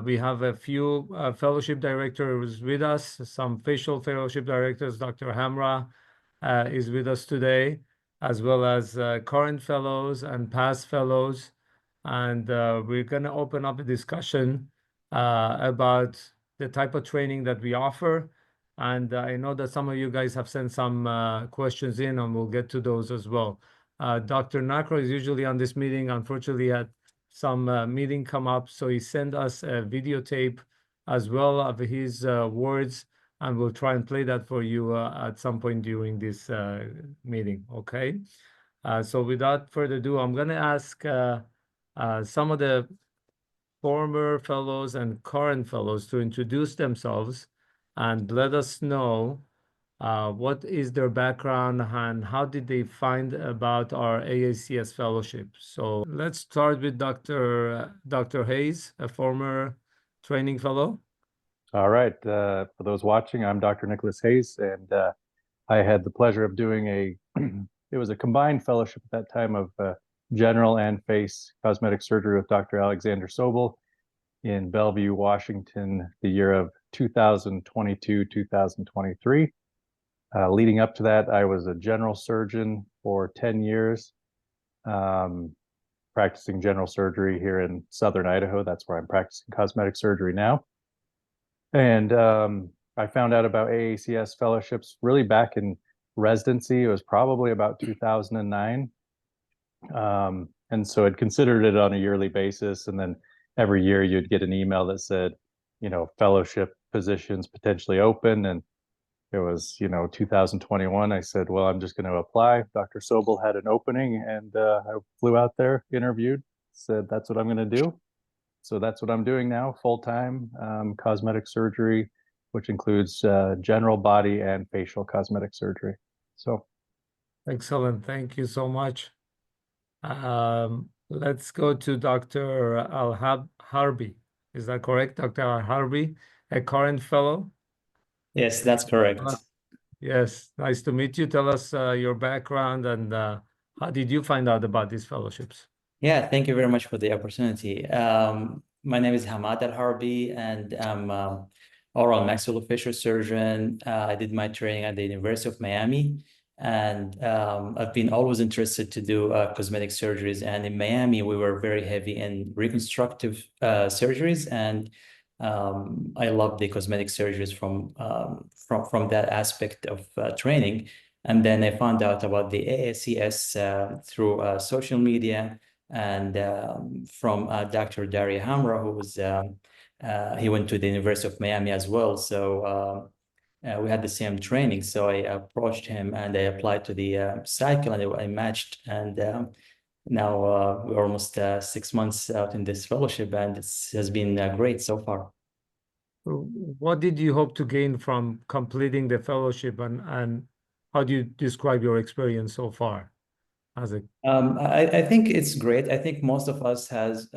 We have a few fellowship directors with us, some facial fellowship directors. Dr. Hamra is with us today, as well as current fellows and past fellows. And we're going to open up a discussion about the type of training that we offer. And I know that some of you guys have sent some questions in, and we'll get to those as well. Dr. Nakro is usually on this meeting. Unfortunately, had some meeting come up, so he sent us a videotape as well of his words, and we'll try and play that for you at some point during this meeting, okay? So without further ado, I'm going to ask some of the former fellows and current fellows to introduce themselves and let us know what is their background and how did they find about our AACS fellowship. So let's start with Dr. Hayes, a former training fellow. All right. For those watching, I'm Dr. Nicholas Hayes, and I had the pleasure of doing it was a combined fellowship at that time of general and face cosmetic surgery with Dr. Alexander Sobel in Bellevue, Washington, the year of 2022, 2023. Leading up to that, I was a general surgeon for 10 years, practicing general surgery here in Southern Idaho. That's where I'm practicing cosmetic surgery now. And I found out about AACS fellowships really back in residency. It was probably about 2009. And so I'd considered it on a yearly basis. And then every year you'd get an email that said, fellowship positions potentially open. And it was, 2021. I said, well, I'm just going to apply. Dr. Sobel had an opening, and I flew out there, interviewed, said, that's what I'm going to do. So that's what I'm doing now, full-time cosmetic surgery, which includes general body and facial cosmetic surgery. So, excellent. Thank you so much. Let's go to Dr. Al-Harbi. Is that correct, Dr. Al-Harbi, a current fellow? Yes, that's correct. Yes, nice to meet you. Tell us your background and how did you find out about these fellowships? Yeah, thank you very much for the opportunity. My name is Hamad Al-Harbi, and I'm oral maxillofacial surgeon. I did my training at the University of Miami, and I've been always interested to do cosmetic surgeries. And in Miami, we were very heavy in reconstructive surgeries, and I love the cosmetic surgeries from that aspect of training. And then I found out about the AACS through social media, and from Dr. Daria Hamra, who was he went to the University of Miami as well. So we had the same training. So I approached him and I applied to the cycle, and I matched. And now we're almost 6 months out in this fellowship, and it has been great so far. What did you hope to gain from completing the fellowship, and how do you describe your experience so far? I think it's great. I think most of us have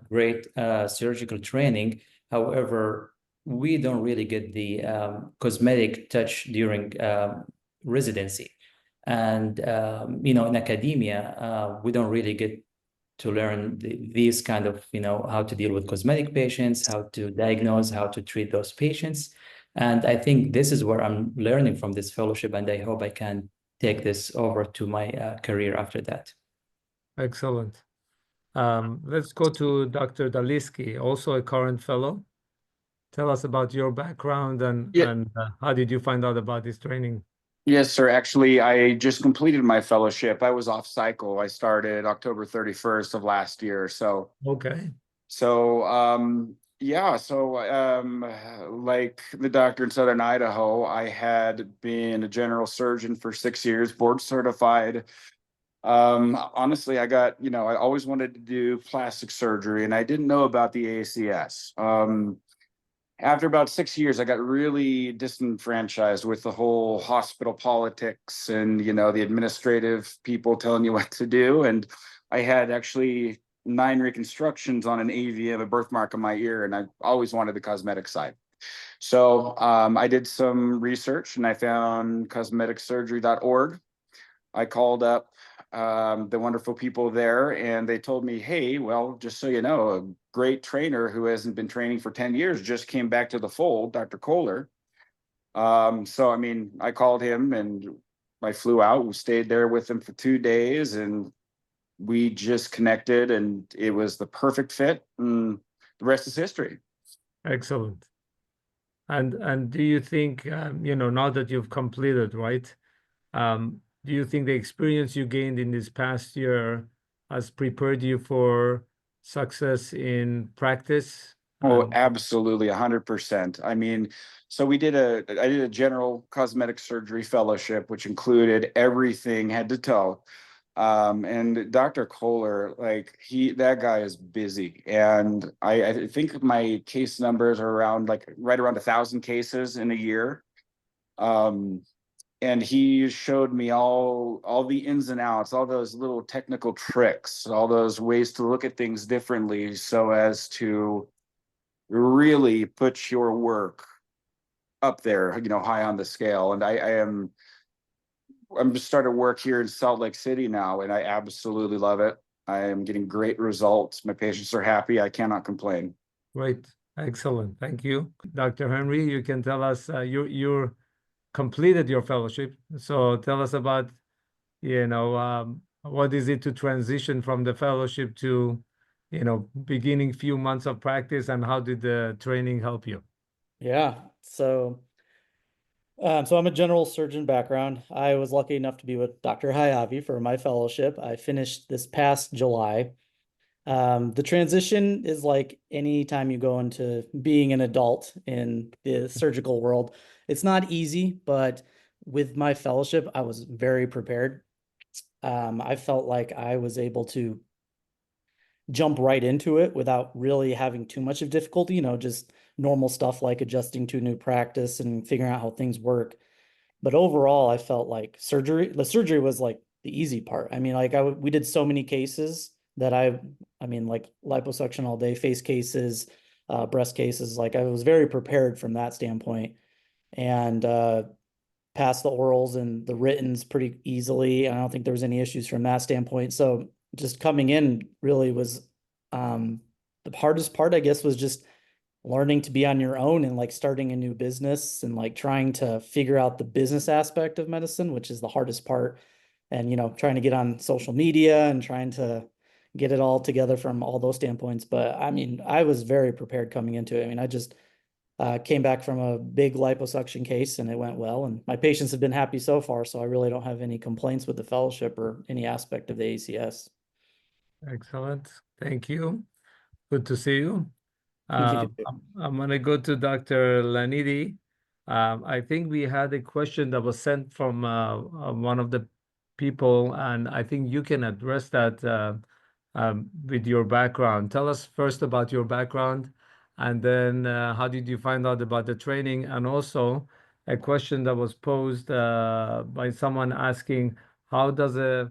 great surgical training. However, we don't really get the cosmetic touch during residency, and in academia, we don't really get to learn these kind of how to deal with cosmetic patients, how to diagnose, how to treat those patients. And I think this is where I'm learning from this fellowship, and I hope I can take this over to my career after that. Excellent. Let's go to Dr. Daliski, also a current fellow. Tell us about your background and how did you find out about this training? Yes, sir. Actually, I just completed my fellowship. I was off cycle. I started October 31st of last year. So, okay. So, like the doctor in Southern Idaho, I had been a general surgeon for 6 years, board certified. Honestly, I got, I always wanted to do plastic surgery, and I didn't know about the AACS. After about 6 years, I got really disenfranchised with the whole hospital politics and, the administrative people telling you what to do. And I had actually 9 reconstructions on an AVM, a birthmark on my ear, and I always wanted the cosmetic side. So I did some research and I found cosmeticsurgery.org. I called up the wonderful people there, and they told me, hey, well, just so you know, a great trainer who hasn't been training for 10 years just came back to the fold, Dr. Kohler. So, I mean, I called him and I flew out. We stayed there with him for 2 days, and we just connected, and it was the perfect fit. And the rest is history. Excellent. And do you think, now that you've completed, right? Do you think the experience you gained in this past year has prepared you for success in practice? Oh, absolutely, 100%. I mean, so I did a general cosmetic surgery fellowship, which included everything head to toe. And Dr. Kohler, like that guy is busy. And I think my case numbers are around right around 1,000 cases in a year. And he showed me all the ins and outs, all those little technical tricks, all those ways to look at things differently so as to really put your work up there, high on the scale. And I'm just started work here in Salt Lake City now, and I absolutely love it. I am getting great results. My patients are happy. I cannot complain. Great. Excellent. Thank you. Dr. Henry, you can tell us, you're completed your fellowship. So tell us about, what is it to transition from the fellowship to, beginning few months of practice, and how did the training help you? Yeah. So I'm a general surgeon background. I was lucky enough to be with Dr. Hayavi for my fellowship. I finished this past July. The transition is like any time you go into being an adult in the surgical world. It's not easy, but with my fellowship, I was very prepared. I felt like I was able to jump right into it without really having too much of difficulty, just normal stuff like adjusting to a new practice and figuring out how things work. But overall, I felt like the surgery was like the easy part. I mean, like we did so many cases that I mean, like liposuction all day, face cases, breast cases. Like I was very prepared from that standpoint, and passed the orals and the writtens pretty easily. I don't think there was any issues from that standpoint. So just coming in really was the hardest part, I guess, was just learning to be on your own and like starting a new business and like trying to figure out the business aspect of medicine, which is the hardest part. And, trying to get on social media and trying to get it all together from all those standpoints. But I mean, I was very prepared coming into it. I mean, I just came back from a big liposuction case and it went well. And my patients have been happy so far. So I really don't have any complaints with the fellowship or any aspect of the AACS. Excellent. Thank you. Good to see you. You too. I'm going to go to Dr. Lanidi. I think we had a question that was sent from one of the people, and I think you can address that with your background. Tell us first about your background, and then how did you find out about the training? And also a question that was posed by someone asking, how does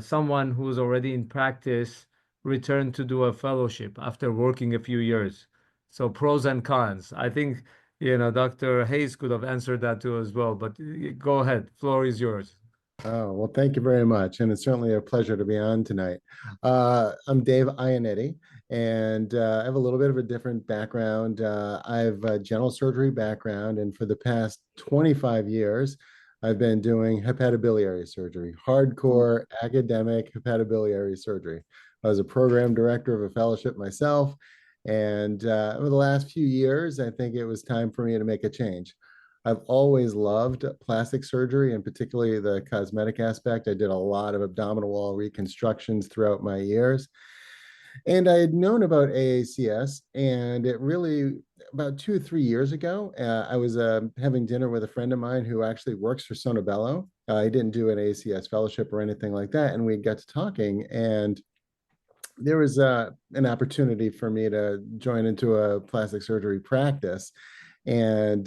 someone who's already in practice return to do a fellowship after working a few years? So pros and cons. I think, Dr. Hayes could have answered that too as well, but go ahead. Floor is yours. Oh, well, thank you very much. And it's certainly a pleasure to be on tonight. I'm Dave Ianetti, and I have a little bit of a different background. I have a general surgery background, and for the past 25 years, I've been doing hepatobiliary surgery, hardcore academic hepatobiliary surgery. I was a program director of a fellowship myself, and over the last few years, I think it was time for me to make a change. I've always loved plastic surgery, and particularly the cosmetic aspect. I did a lot of abdominal wall reconstructions throughout my years. And I had known about AACS, and it really, about 2 or 3 years ago, I was having dinner with a friend of mine who actually works for Sono Bello. I didn't do an AACS fellowship or anything like that, and we got to talking, and there was an opportunity for me to join into a plastic surgery practice, and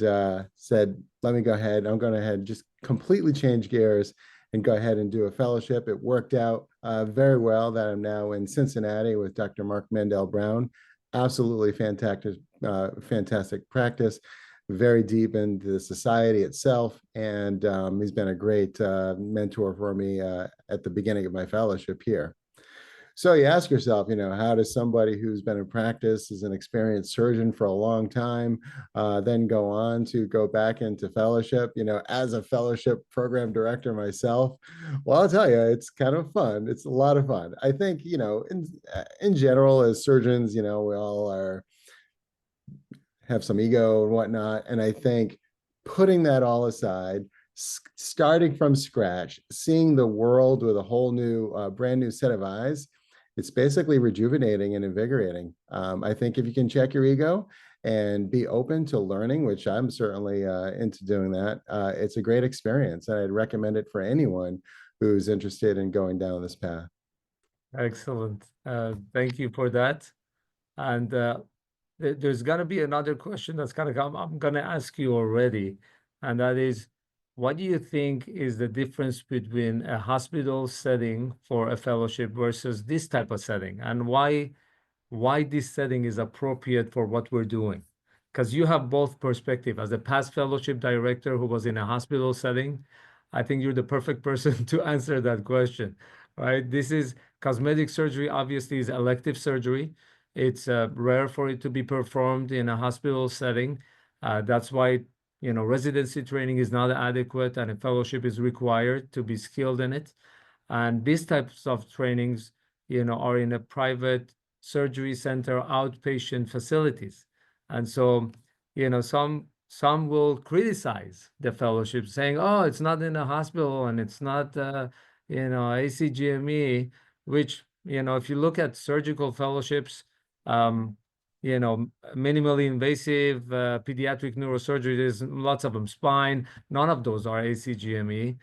said, let me go ahead. I'm going to ahead just completely change gears and go ahead and do a fellowship. It worked out very well that I'm now in Cincinnati with Dr. Mark Mandel Brown. Absolutely fantastic, fantastic practice. very deep into the society itself, and he's been a great mentor for me at the beginning of my fellowship here. So you ask yourself, how does somebody who's been in practice as an experienced surgeon for a long time, then go on to go back into fellowship, as a fellowship program director myself? Well, I'll tell you, it's kind of fun. It's a lot of fun. I think, in general, as surgeons, we all have some ego and whatnot. And I think putting that all aside, starting from scratch, seeing the world with a whole new, brand new set of eyes, it's basically rejuvenating and invigorating. I think if you can check your ego and be open to learning, which I'm certainly into doing that, it's a great experience. And I'd recommend it for anyone who's interested in going down this path. Excellent. Thank you for that. And there's going to be another question that's going to come. I'm going to ask you already. And that is, what do you think is the difference between a hospital setting for a fellowship versus this type of setting? And why this setting is appropriate for what we're doing? Because you have both perspective. As a past fellowship director who was in a hospital setting, I think you're the perfect person to answer that question, right? This is cosmetic surgery, obviously, is elective surgery. It's rare for it to be performed in a hospital setting. That's why, residency training is not adequate and a fellowship is required to be skilled in it. And these types of trainings, are in a private surgery center outpatient facilities. And so, some will criticize the fellowship saying, oh, it's not in a hospital and it's not, ACGME, which, if you look at surgical fellowships, minimally invasive pediatric neurosurgery, there's lots of them, spine, none of those are ACGME,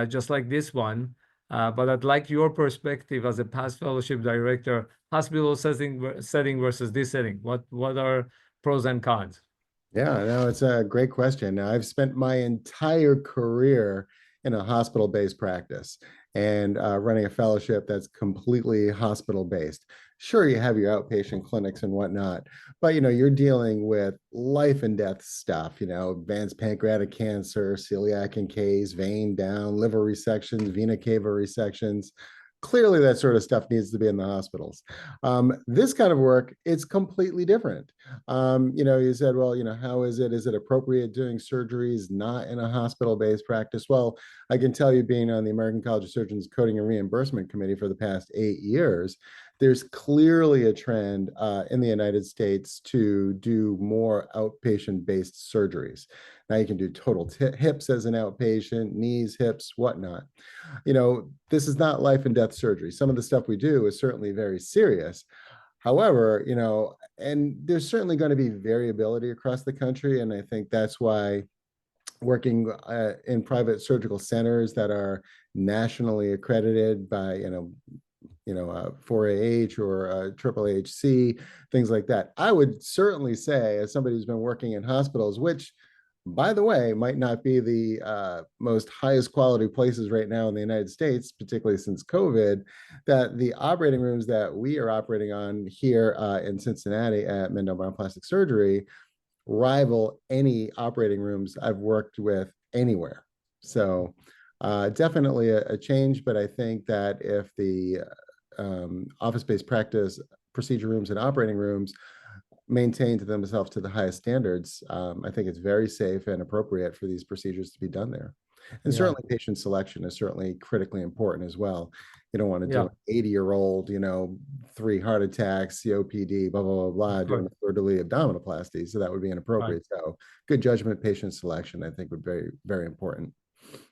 just like this one. But I'd like your perspective as a past fellowship director, hospital setting versus this setting. What are pros and cons? Yeah, no, it's a great question. Now, I've spent my entire career in a hospital-based practice and running a fellowship that's completely hospital-based. Sure, you have your outpatient clinics and whatnot, but you're dealing with life and death stuff, advanced pancreatic cancer, celiac and K's, vein down, liver resections, vena cava resections. Clearly, that sort of stuff needs to be in the hospitals. This kind of work, it's completely different. You said, well, how is it? Is it appropriate doing surgeries not in a hospital-based practice? Well, I can tell you, being on the American College of Surgeons Coding and Reimbursement Committee for the past 8 years, there's clearly a trend in the United States to do more outpatient-based surgeries. Now you can do total hips as an outpatient, knees, hips, whatnot. This is not life and death surgery. Some of the stuff we do is certainly very serious. However, and there's certainly going to be variability across the country. And I think that's why working in private surgical centers that are nationally accredited by, 4AH or AAAHC, things like that. I would certainly say, as somebody who's been working in hospitals, which, by the way, might not be the most highest quality places right now in the United States, particularly since COVID, that the operating rooms that we are operating on here in Cincinnati at Mendel Brown Plastic Surgery rival any operating rooms I've worked with anywhere. So definitely a change, but I think that if the office-based practice procedure rooms and operating rooms maintain to themselves to the highest standards, I think it's very safe and appropriate for these procedures to be done there. And certainly patient selection is certainly critically important as well. You don't want to do an 80-year-old, 3 heart attacks, COPD, blah, blah, blah, blah, doing a third-degree abdominoplasty. So that would be inappropriate. So good judgment, patient selection, I think would be very, very important.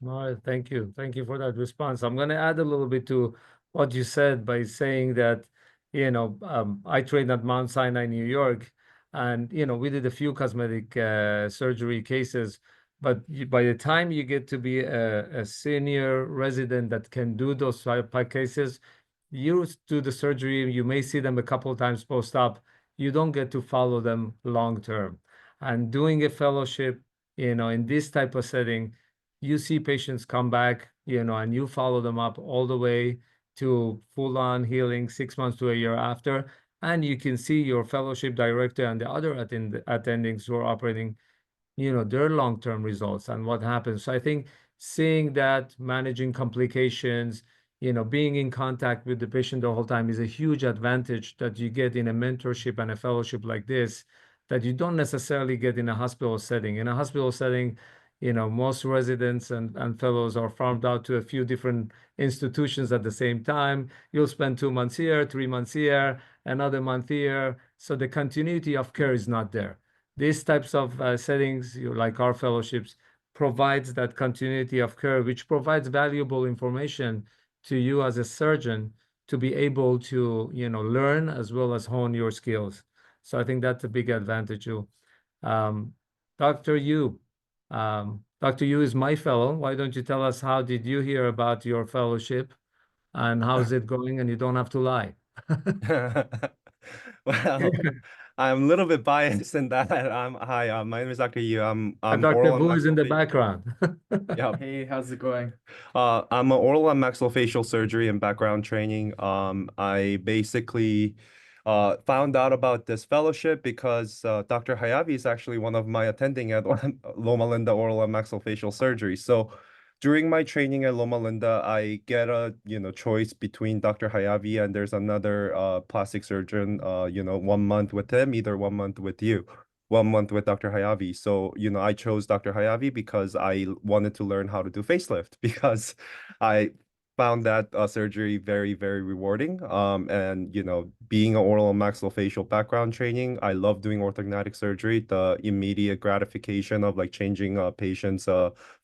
All right, thank you. Thank you for that response. I'm going to add a little bit to what you said by saying that, I trained at Mount Sinai, New York, and, we did a few cosmetic surgery cases, but by the time you get to be a senior resident that can do those type of cases, you do the surgery, you may see them a couple of times post-op, you don't get to follow them long-term. And doing a fellowship, in this type of setting, you see patients come back, and you follow them up all the way to full-on healing 6 months to a year after. And you can see your fellowship director and the other attendings who are operating, their long-term results and what happens. So I think seeing that, managing complications, being in contact with the patient the whole time is a huge advantage that you get in a mentorship and a fellowship like this that you don't necessarily get in a hospital setting. In a hospital setting, most residents and fellows are farmed out to a few different institutions at the same time. You'll spend 2 months here, 3 months here, another month here. So the continuity of care is not there. These types of settings, like our fellowships, provides that continuity of care, which provides valuable information to you as a surgeon to be able to, learn as well as hone your skills. So I think that's a big advantage too. Dr. Yu, Dr. Yu is my fellow. Why don't you tell us how did you hear about your fellowship and how's it going? And you don't have to lie. Well, I'm a little bit biased in that. Hi, my name is Dr. Yu. I'm Dr. oral and Wu is in the maxillofacial. background. Yeah. Hey, how's it going? I'm an oral and maxillofacial surgery and background training. I basically found out about this fellowship because Dr. Hayavi is actually one of my attending at Loma Linda Oral and Maxillofacial Surgery. So during my training at Loma Linda, I get a choice between Dr. Hayavi and there's another plastic surgeon. 1 month with him, either 1 month with you. 1 month with Dr. Hayavi. So, I chose Dr. Hayavi because I wanted to learn how to do facelift because I found that surgery very, very rewarding. And, being an oral and maxillofacial background training, I love doing orthodontic surgery, the immediate gratification of like changing a patient's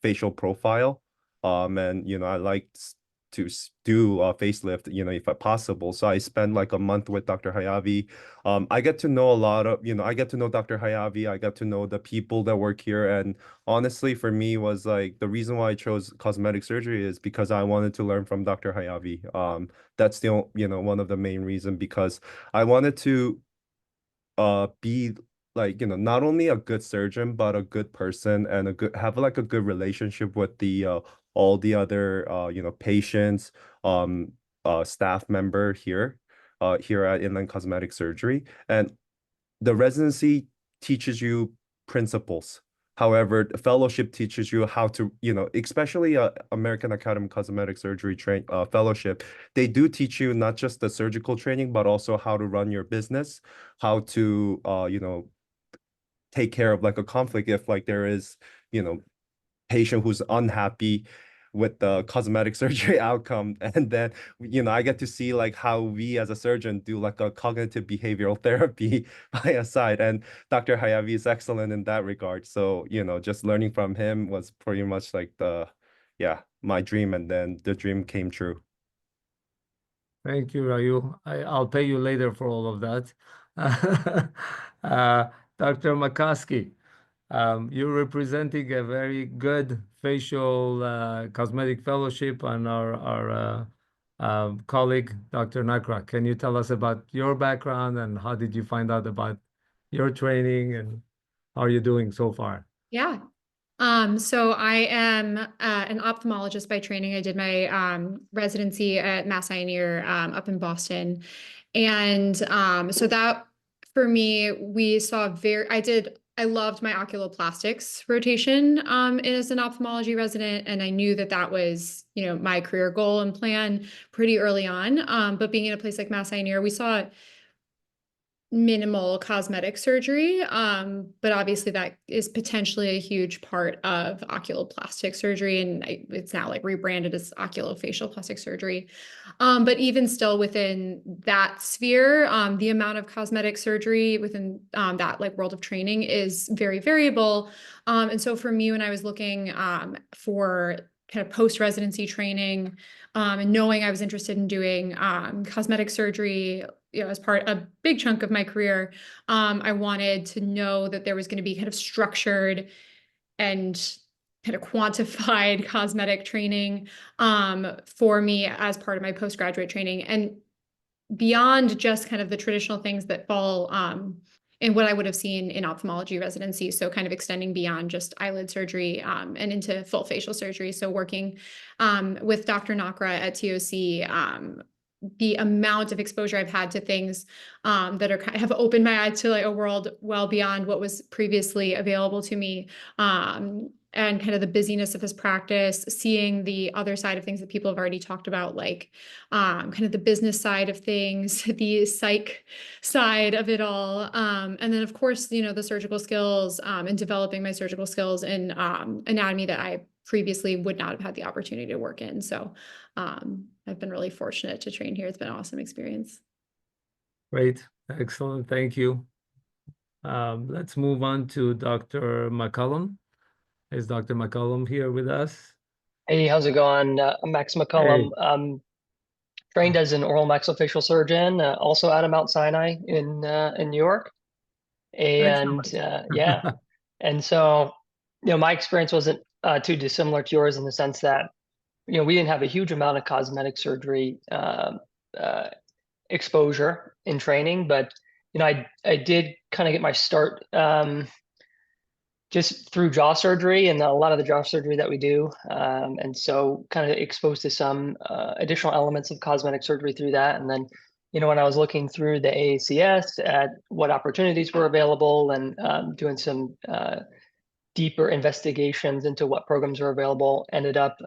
facial profile. And, I like to do a facelift, if possible. So I spend like a month with Dr. Hayavi. I get to know a lot of, I get to know Dr. Hayavi. I get to know the people that work here. And honestly, for me was like the reason why I chose cosmetic surgery is because I wanted to learn from Dr. Hayavi. That's the, one of the main reason because I wanted to be like, not only a good surgeon, but a good person and have like a good relationship with the all the other patients, staff member here at Inland Cosmetic Surgery. And the residency teaches you principles. However, the fellowship teaches you how to, especially American Academy of Cosmetic Surgery fellowship, they do teach you not just the surgical training, but also how to run your business, how to, take care of like a conflict if like there is, patient who's unhappy with the cosmetic surgery outcome. And then, I get to see like how we as a surgeon do like a cognitive behavioral therapy by a side. And Dr. Hayavi is excellent in that regard. So, just learning from him was pretty much like my dream. And then the dream came true. Thank you, Rayu. I'll pay you later for all of that. Dr. McCoskey, you're representing a very good facial cosmetic fellowship and our colleague, Dr. Nakra. Can you tell us about your background and how did you find out about your training and how are you doing so far? Yeah. So I am an ophthalmologist by training. I did my residency at Mass Eye and Ear up in Boston. And so that for me, we saw I loved my oculoplastics rotation as an ophthalmology resident. And I knew that was, my career goal and plan pretty early on. But being in a place like Mass Eye and Ear, we saw minimal cosmetic surgery, but obviously that is potentially a huge part of oculoplastic surgery, and it's now like rebranded as oculofacial plastic surgery. But even still within that sphere, the amount of cosmetic surgery within that like world of training is very variable. And so for me, when I was looking for kind of post-residency training, and knowing I was interested in doing cosmetic surgery, as a big chunk of my career, I wanted to know that there was going to be kind of structured and kind of quantified cosmetic training for me as part of my postgraduate training, and beyond just kind of the traditional things that fall in what I would have seen in ophthalmology residency. So kind of extending beyond just eyelid surgery and into full facial surgery. So working with Dr. Nakra at TOC the amount of exposure I've had to things that are have opened my eyes to like a world well beyond what was previously available to me. And kind of the busyness of his practice, seeing the other side of things that people have already talked about, like kind of the business side of things, the psych side of it all. And then of course, you know, the surgical skills and developing my surgical skills in anatomy that I previously would not have had the opportunity to work in. So I've been really fortunate to train here. It's been an awesome experience. Great. Excellent. Thank you. Let's move on to Dr. McCollum. Is Dr. McCollum here with us? Hey, how's it going? I'm Max McCollum. Trained as an oral maxillofacial surgeon, also out of Mount Sinai in New York. And yeah, and so, you know, my experience wasn't too dissimilar to yours in the sense that, you know, we didn't have a huge amount of cosmetic surgery exposure in training, but, you know, I did kind of get my start just through jaw surgery and a lot of the jaw surgery that we do. And so kind of exposed to some additional elements of cosmetic surgery through that. And then, you know, when I was looking through the AACS at what opportunities were available and doing some deeper investigations into what programs are available, ended up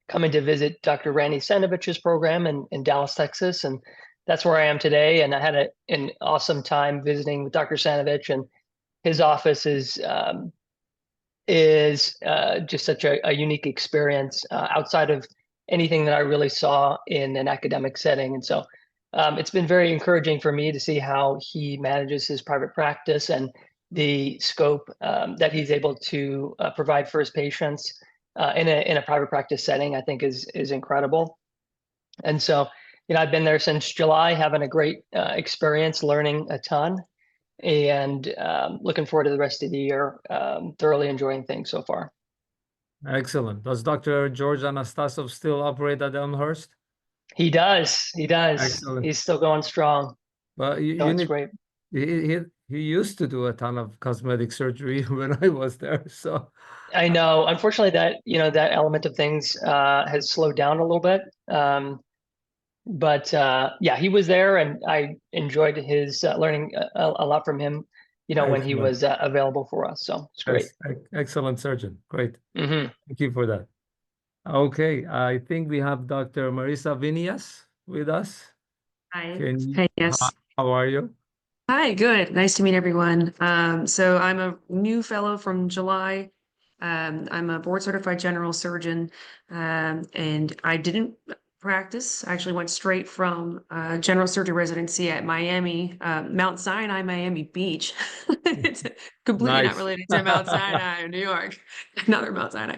coming to visit Dr. Randy Stanovich's program in Dallas, Texas. And that's where I am today. And I had an awesome time visiting with Dr. Stanovich, and his office is just such a unique experience outside of anything that I really saw in an academic setting. And so it's been very encouraging for me to see how he manages his private practice and the scope that he's able to provide for his patients in a private practice setting, I think is incredible. And so, you know, I've been there since July, having a great experience, learning a ton, and looking forward to the rest of the year, thoroughly enjoying things so far. Excellent. Does Dr. George Anastasov still operate at Elmhurst? He does. Excellent. He's still going strong. Well, It's great. He used to do a ton of cosmetic surgery when I was there. So I know. Unfortunately, that element of things has slowed down a little bit. But yeah, he was there, and I enjoyed his learning a lot from him, you know, when he was available for us. So it's great. Excellent surgeon. Great. Mm-hmm. Thank you for that. Okay, I think we have Dr. Marisa Vinias with us. Hi. Hi, yes. How are you? Hi, good. Nice to meet everyone. So I'm a new fellow from July. I'm a board certified general surgeon, and I didn't practice. I actually went straight from general surgery residency at Miami, Mount Sinai, Miami Beach. It's completely not related to Mount Sinai, New York, another Mount Sinai.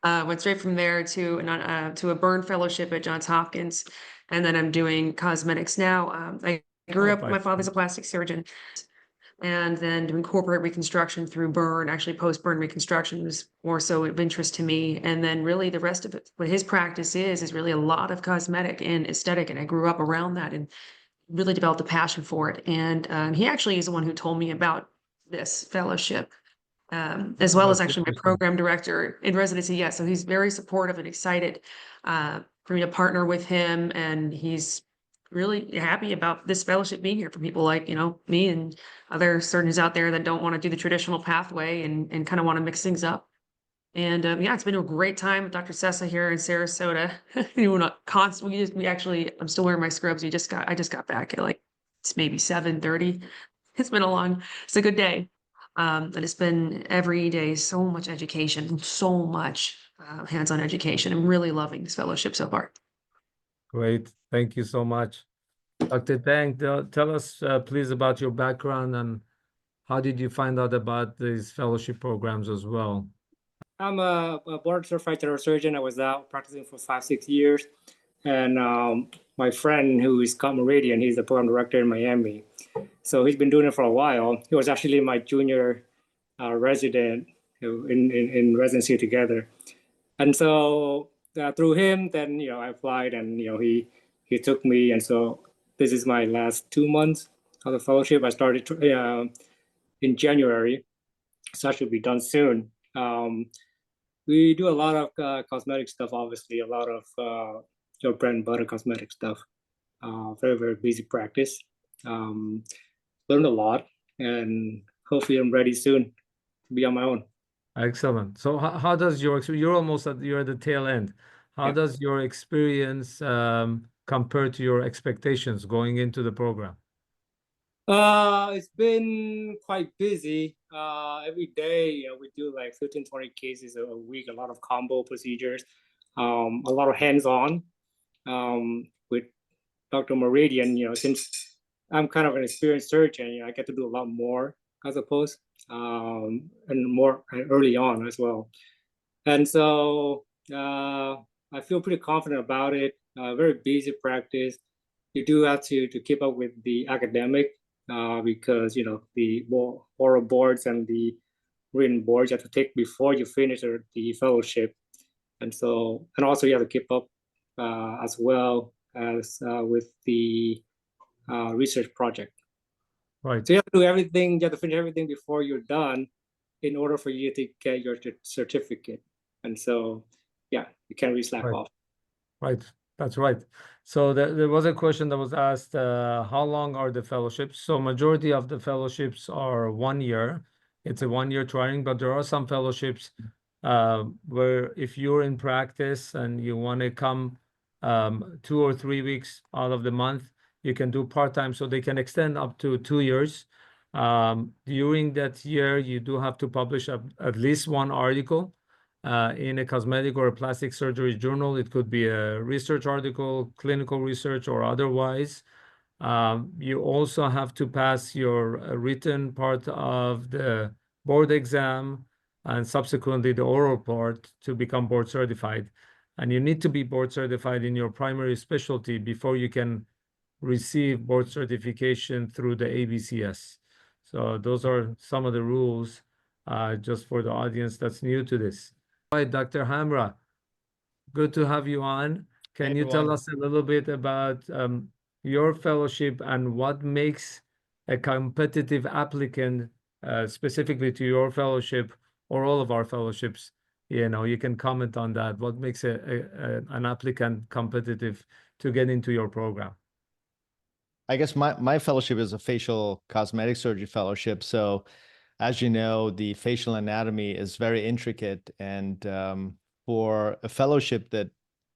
Went straight from there to a burn fellowship at Johns Hopkins, and then I'm doing cosmetics now. I grew up, my father's a plastic surgeon, and then doing corporate reconstruction through burn. Actually, post-burn reconstruction was more so of interest to me. And then really the rest of it, what his practice is really a lot of cosmetic and aesthetic. And I grew up around that and really developed a passion for it. And he actually is the one who told me about this fellowship, as well as actually my program director in residency. Yeah, so he's very supportive and excited for me to partner with him. And he's really happy about this fellowship being here for people like, you know, me and other surgeons out there that don't want to do the traditional pathway and kind of want to mix things up. And yeah, it's been a great time with Dr. Sessa here in Sarasota. I'm still wearing my scrubs. I just got back at like, it's maybe 7:30. It's a good day. And it's been every day, so much education, so much hands-on education. I'm really loving this fellowship so far. Great. Thank you so much. Dr. Tang, tell us please about your background and how did you find out about these fellowship programs as well? I'm a board certified general surgeon. I was out practicing for 5-6 years. And my friend who is Scott Meridian, he's the program director in Miami. So he's been doing it for a while. He was actually my junior resident in residency together. And so through him, then, you know, I applied and, you know, he took me. And so this is my last 2 months of the fellowship. I started in January, so I should be done soon. We do a lot of cosmetic stuff, obviously, a lot of your bread and butter cosmetic stuff. Very, very busy practice. Learned a lot, and hopefully I'm ready soon to be on my own. Excellent. So how does you're almost you're at the tail end. How Yeah. does your experience compare to your expectations going into the program? It's been quite busy. Every day, we do like 15, 20 cases a week, a lot of combo procedures, a lot of hands-on with Dr. Meridian. Since I'm kind of an experienced surgeon, I get to do a lot more, I suppose, and more early on as well. And so I feel pretty confident about it. Very busy practice. You do have to keep up with the academic because the oral boards and the written boards you have to take before you finish the fellowship, and also you have to keep up as well as with the research project. Right. So you have to do everything. You have to finish everything before you're done, in order for you to get your certificate. And so, yeah, you can't really slack off. Right. That's right. So there was a question that was asked, how long are the fellowships? So majority of the fellowships are 1 year. It's a 1-year training, but there are some fellowships where if you're in practice and you want to come 2 or 3 weeks out of the month, you can do part-time, so they can extend up to 2 years. During that year, you do have to publish at least one article in a cosmetic or a plastic surgery journal. It could be a research article, clinical research, or otherwise. You also have to pass your written part of the board exam and subsequently the oral part to become board certified. And you need to be board certified in your primary specialty before you can receive board certification through the AACS. So those are some of the rules just for the audience that's new to this. Hi, Dr. Hamra. Good to have you on. Can you tell us a little bit about your fellowship and what makes a competitive applicant, specifically to your fellowship or all of our fellowships? You can comment on that. What makes an applicant competitive to get into your program? I guess my fellowship is a facial cosmetic surgery fellowship. So as you know, the facial anatomy is very intricate. And for a fellowship that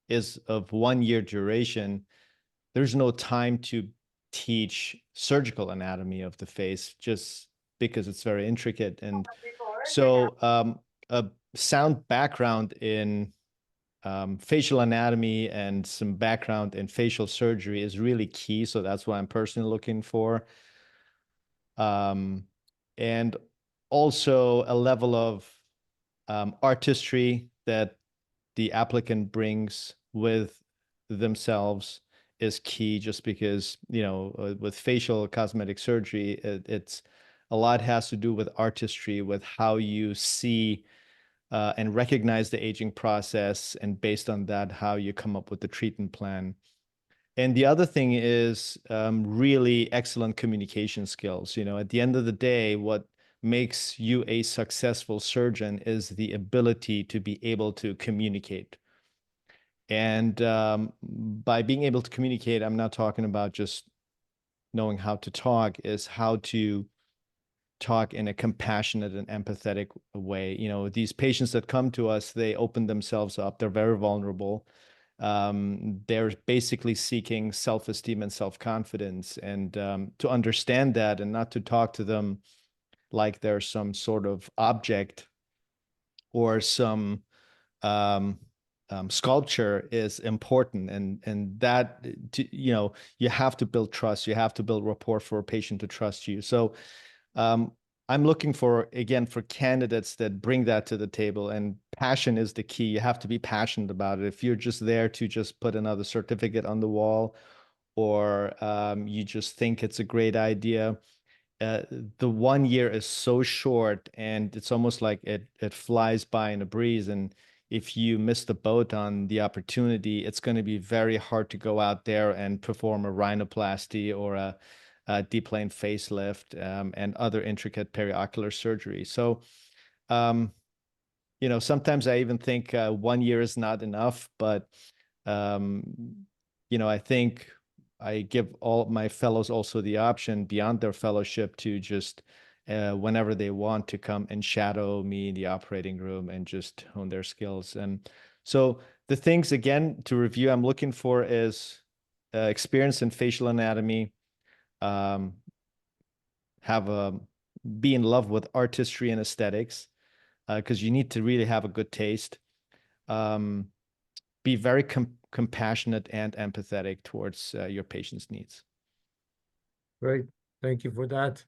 is of 1 year duration, there's no time to teach surgical anatomy of the face just because it's very intricate. And so a sound background in facial anatomy and some background in facial surgery is really key. So that's what I'm personally looking for. And also a level of artistry that the applicant brings with themselves is key, just because, with facial cosmetic surgery, it's a lot has to do with artistry, with how you see and recognize the aging process, and based on that, how you come up with the treatment plan. And the other thing is really excellent communication skills. At the end of the day, what makes you a successful surgeon is the ability to be able to communicate. And by being able to communicate, I'm not talking about just knowing how to talk, is how to talk in a compassionate and empathetic way. These patients that come to us, they open themselves up. They're very vulnerable. They're basically seeking self-esteem and self-confidence. And to understand that and not to talk to them like they're some sort of object or some sculpture is important. And that, you have to build trust. You have to build rapport for a patient to trust you. So I'm looking for candidates that bring that to the table, and passion is the key. You have to be passionate about it. If you're just there to just put another certificate on the wall, or you just think it's a great idea, the 1 year is so short, and it's almost like it flies by in a breeze. And if you miss the boat on the opportunity, it's going to be very hard to go out there and perform a rhinoplasty or a deep plane facelift and other intricate periocular surgery. So, sometimes I even think 1 year is not enough, but I think I give all my fellows also the option beyond their fellowship to just whenever they want to come and shadow me in the operating room and just hone their skills. And so the things, again, to review, I'm looking for is experience in facial anatomy, be in love with artistry and aesthetics, because you need to really have a good taste. Be very compassionate and empathetic towards your patient's needs. Great. Thank you for that.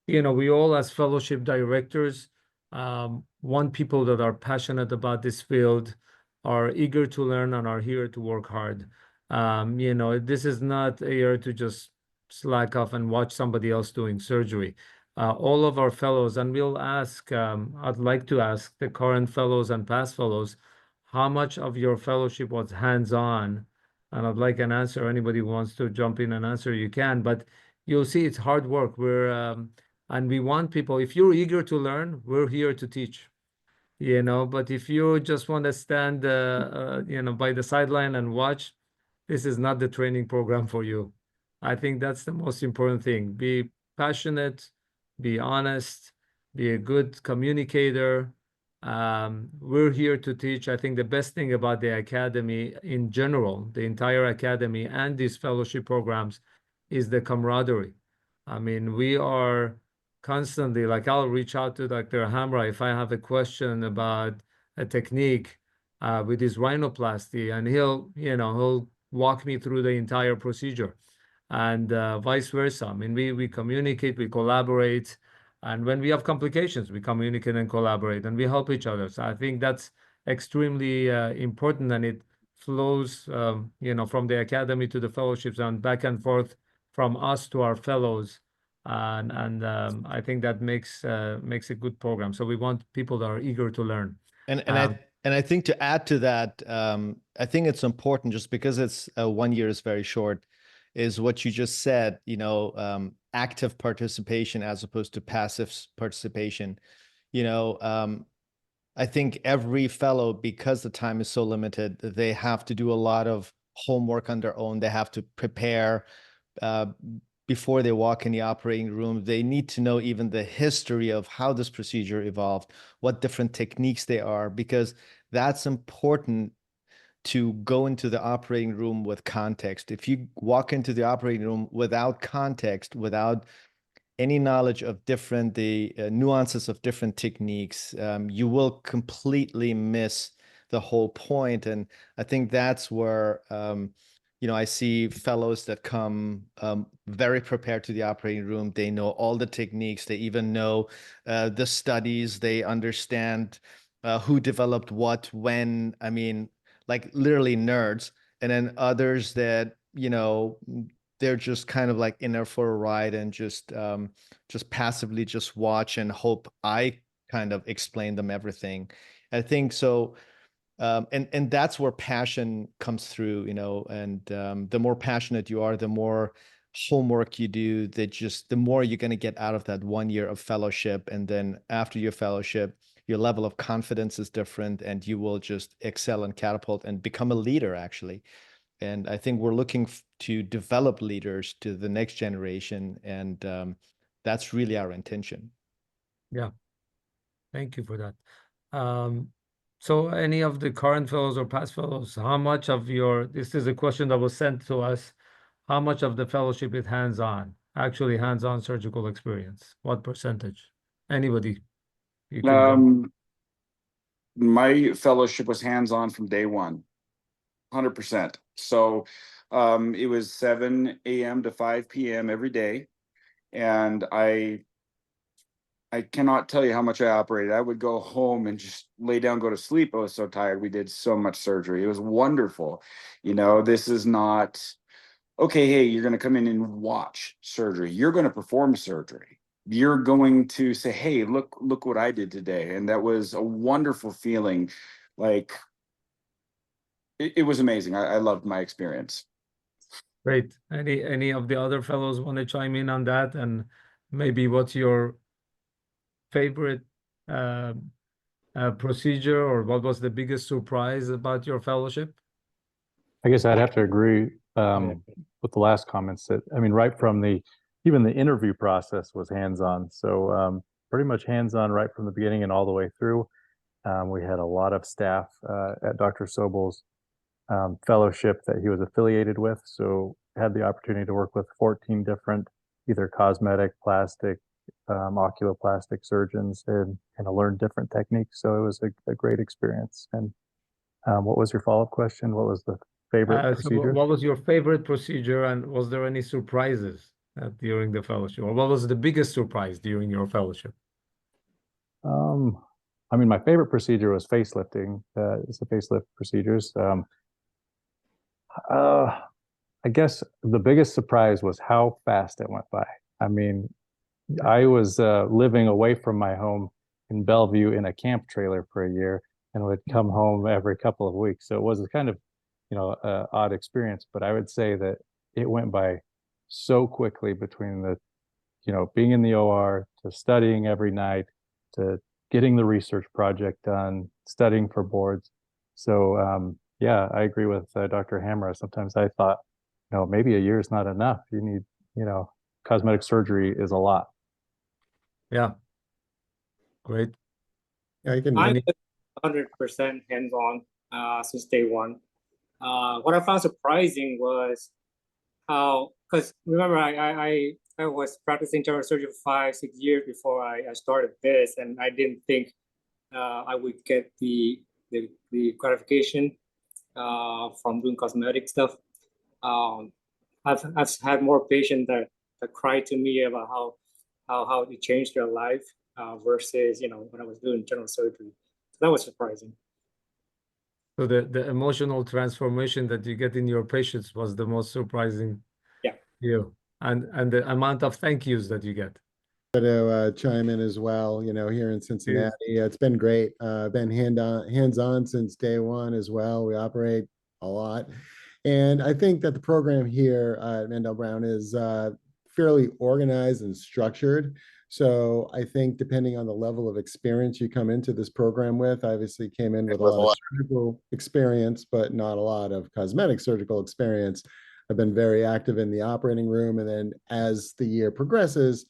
We all, as fellowship directors, want people that are passionate about this field, are eager to learn, and are here to work hard. This is not a year to just slack off and watch somebody else doing surgery. All of our fellows, and I'd like to ask the current fellows and past fellows, how much of your fellowship was hands-on? And I'd like an answer. Anybody who wants to jump in and answer, you can, but you'll see it's hard work. And we want people, if you're eager to learn, we're here to teach, but if you just want to stand, by the sideline and watch, this is not the training program for you. I think that's the most important thing. Be passionate, be honest, be a good communicator. We're here to teach. I think the best thing about the academy in general, the entire academy and these fellowship programs, is the camaraderie. I mean, we are constantly, like, I'll reach out to Dr. Hamra if I have a question about a technique with his rhinoplasty, and he'll walk me through the entire procedure, and vice versa. I mean, we communicate, we collaborate, and when we have complications, we communicate and collaborate, and we help each other. So I think that's extremely important, and it flows, from the academy to the fellowships and back and forth from us to our fellows. And I think that makes a good program. So we want people that are eager to learn. And I think to add to that, I think it's important, just because it's 1 year is very short, is what you just said, active participation as opposed to passive participation. I think every fellow, because the time is so limited, they have to do a lot of homework on their own. They have to prepare before they walk in the operating room. They need to know even the history of how this procedure evolved, what different techniques they are, because that's important to go into the operating room with context. If you walk into the operating room without context, without any knowledge of the nuances of different techniques, you will completely miss the whole point. And I think that's where I see fellows that come very prepared to the operating room. They know all the techniques. They even know the studies. They understand who developed what, when. I mean, like literally nerds. And then others that, they're just kind of like in there for a ride and just passively just watch and hope I kind of explain them everything. I think so. And that's where passion comes through, and the more passionate you are, the more homework you do, the more you're going to get out of that 1 year of fellowship. And then after your fellowship, your level of confidence is different, and you will just excel and catapult and become a leader, actually. And I think we're looking to develop leaders to the next generation, and that's really our intention. Yeah. Thank you for that. So any of the current fellows or past fellows, how much of this is a question that was sent to us, how much of the fellowship is hands-on, actually hands-on surgical experience? What percentage? Anybody? You can jump. My fellowship was hands-on from day one, 100%. So it was 7 a.m. to 5 p.m. every day. And I cannot tell you how much I operated. I would go home and just lay down, go to sleep. I was so tired. We did so much surgery. It was wonderful. This is not, okay, hey, you're going to come in and watch surgery. You're going to perform surgery. You're going to say, hey, look what I did today. And that was a wonderful feeling. Like, it was amazing. I loved my experience. Great. Any of the other fellows want to chime in on that? And maybe what's your favorite procedure, or what was the biggest surprise about your fellowship? I guess I'd have to agree with the last comments that, I mean, right from even the interview process was hands-on. So pretty much hands-on right from the beginning and all the way through. We had a lot of staff at Dr. Sobel's fellowship that he was affiliated with. So had the opportunity to work with 14 different either cosmetic, plastic, oculoplastic surgeons and to learn different techniques. So it was a great experience. And what was your follow-up question? What was the favorite So procedure? what was your favorite procedure, and was there any surprises during the fellowship, or what was the biggest surprise during your fellowship? I mean, my favorite procedure was facelifting. It's the facelift procedures. I guess the biggest surprise was how fast it went by. I mean, I was living away from my home in Bellevue in a camp trailer for a year and would come home every couple of weeks. So it was a kind of, odd experience, but I would say that it went by so quickly between the, being in the OR to studying every night to getting the research project done, studying for boards. So yeah, I agree with Dr. Hamra. Sometimes I thought, maybe a year is not enough. You need, cosmetic surgery is a lot. Yeah. Great. Yeah, I can. I'm 100% hands-on since day one. What I found surprising was how, because remember, I was practicing general surgery for 5-6 years before I started this, and I didn't think I would get the gratification from doing cosmetic stuff. I've had more patients that cry to me about how it changed their life versus when I was doing general surgery. So that was surprising. So the emotional transformation that you get in your patients was the most surprising. Yeah. You and the amount of thank yous that you get. To chime in as well, here in Cincinnati, it's been great. Been hands-on since day one as well. We operate a lot, and I think that the program here at Mendel Brown is fairly organized and structured. So I think depending on the level of experience you come into this program with, I obviously came in with a lot of surgical experience, but not a lot of cosmetic surgical experience. I've been very active in the operating room, and then as the year progresses,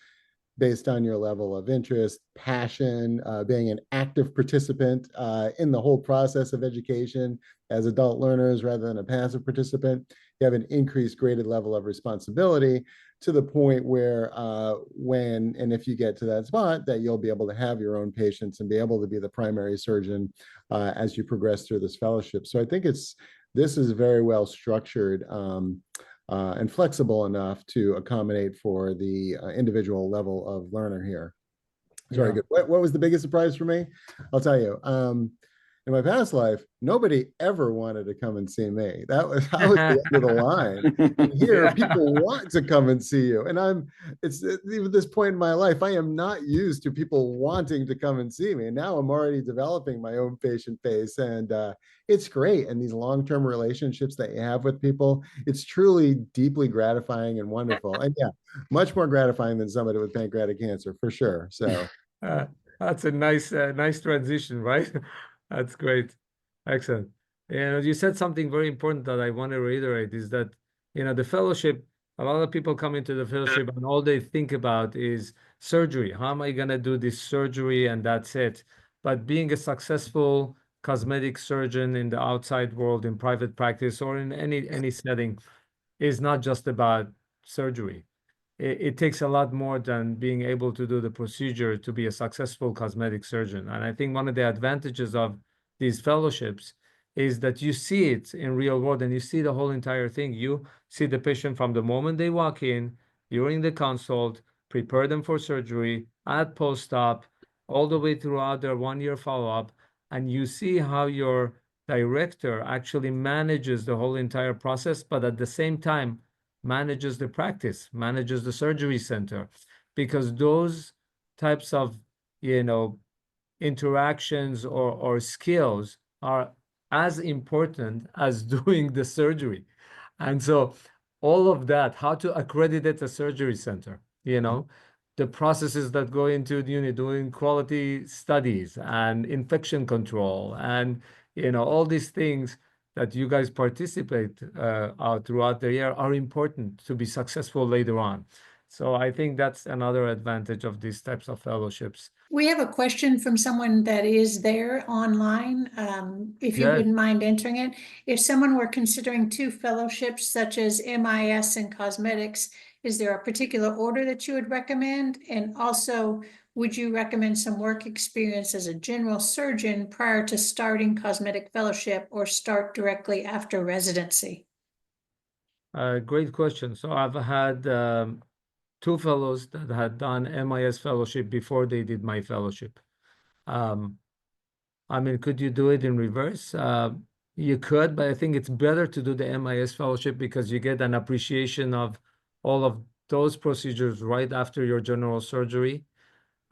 based on your level of interest, passion, being an active participant in the whole process of education as adult learners rather than a passive participant, you have an increased graded level of responsibility to the point where when and if you get to that spot, that you'll be able to have your own patients and be able to be the primary surgeon as you progress through this fellowship. So I think this is very well structured and flexible enough to accommodate for the individual level of learner here. Very good. What was the biggest surprise for me? I'll tell you. In my past life, nobody ever wanted to come and see me. I was the end of the line. And here, people want to come and see you. And it's even this point in my life, I am not used to people wanting to come and see me. And now I'm already developing my own patient base, and it's great. And these long-term relationships that you have with people, it's truly deeply gratifying and wonderful. And yeah, much more gratifying than somebody with pancreatic cancer, for sure. So that's a nice transition, right? That's great. Excellent. And you said something very important that I want to reiterate is that, the fellowship, a lot of people come into the fellowship and all they think about is surgery. How am I going to do this surgery? And that's it. But being a successful cosmetic surgeon in the outside world, in private practice or in any setting, is not just about surgery. It takes a lot more than being able to do the procedure to be a successful cosmetic surgeon. And I think one of the advantages of these fellowships is that you see it in real world and you see the whole entire thing. You see the patient from the moment they walk in, during the consult, prepare them for surgery, at post-op, all the way throughout their 1-year follow-up. And you see how your director actually manages the whole entire process, but at the same time, manages the practice, manages the surgery center, because those types of, interactions or skills are as important as doing the surgery. And so all of that, how to accredit a surgery center, the processes that go into doing quality studies and infection control and, all these things that you guys participate throughout the year are important to be successful later on. So I think that's another advantage of these types of fellowships. We have a question from someone that is there online. If you Yeah. wouldn't mind entering it. If someone were considering 2 fellowships such as MIS and cosmetics, is there a particular order that you would recommend? And also, would you recommend some work experience as a general surgeon prior to starting cosmetic fellowship or start directly after residency? Great question. So I've had 2 fellows that had done MIS fellowship before they did my fellowship. I mean, could you do it in reverse? You could, but I think it's better to do the MIS fellowship because you get an appreciation of all of those procedures right after your general surgery.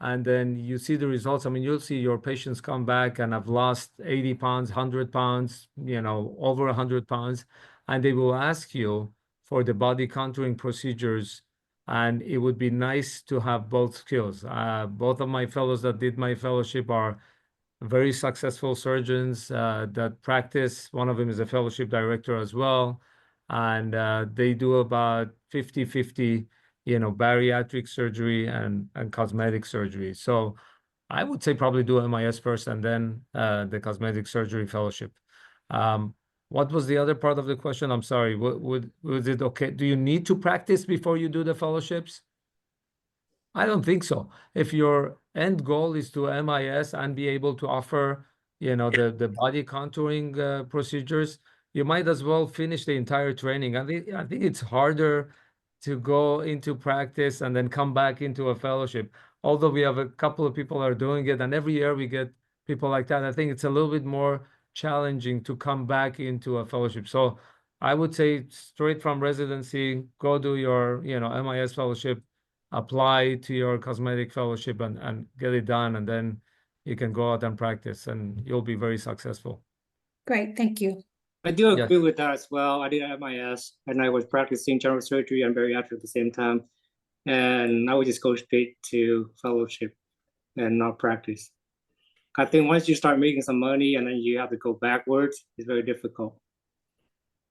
And then you see the results. I mean, you'll see your patients come back and have lost 80 pounds, 100 pounds, over 100 pounds. And they will ask you for the body contouring procedures. And it would be nice to have both skills. Both of my fellows that did my fellowship are very successful surgeons that practice. One of them is a fellowship director as well. And they do about 50-50, bariatric surgery and cosmetic surgery. So I would say probably do MIS first and then the cosmetic surgery fellowship. What was the other part of the question? I'm sorry. Was it okay? Do you need to practice before you do the fellowships? I don't think so. If your end goal is to MIS and be able to offer, the body contouring procedures, you might as well finish the entire training. I think it's harder to go into practice and then come back into a fellowship. Although we have a couple of people are doing it, and every year we get people like that. I think it's a little bit more challenging to come back into a fellowship. So I would say straight from residency, go do your, MIS fellowship, apply to your cosmetic fellowship and get it done, and then you can go out and practice and you'll be very successful. Great, thank you. I do Yes. agree with that as well. I did MIS and I was practicing general surgery and bariatric at the same time. And I would just go straight to fellowship and not practice. I think once you start making some money and then you have to go backwards, it's very difficult.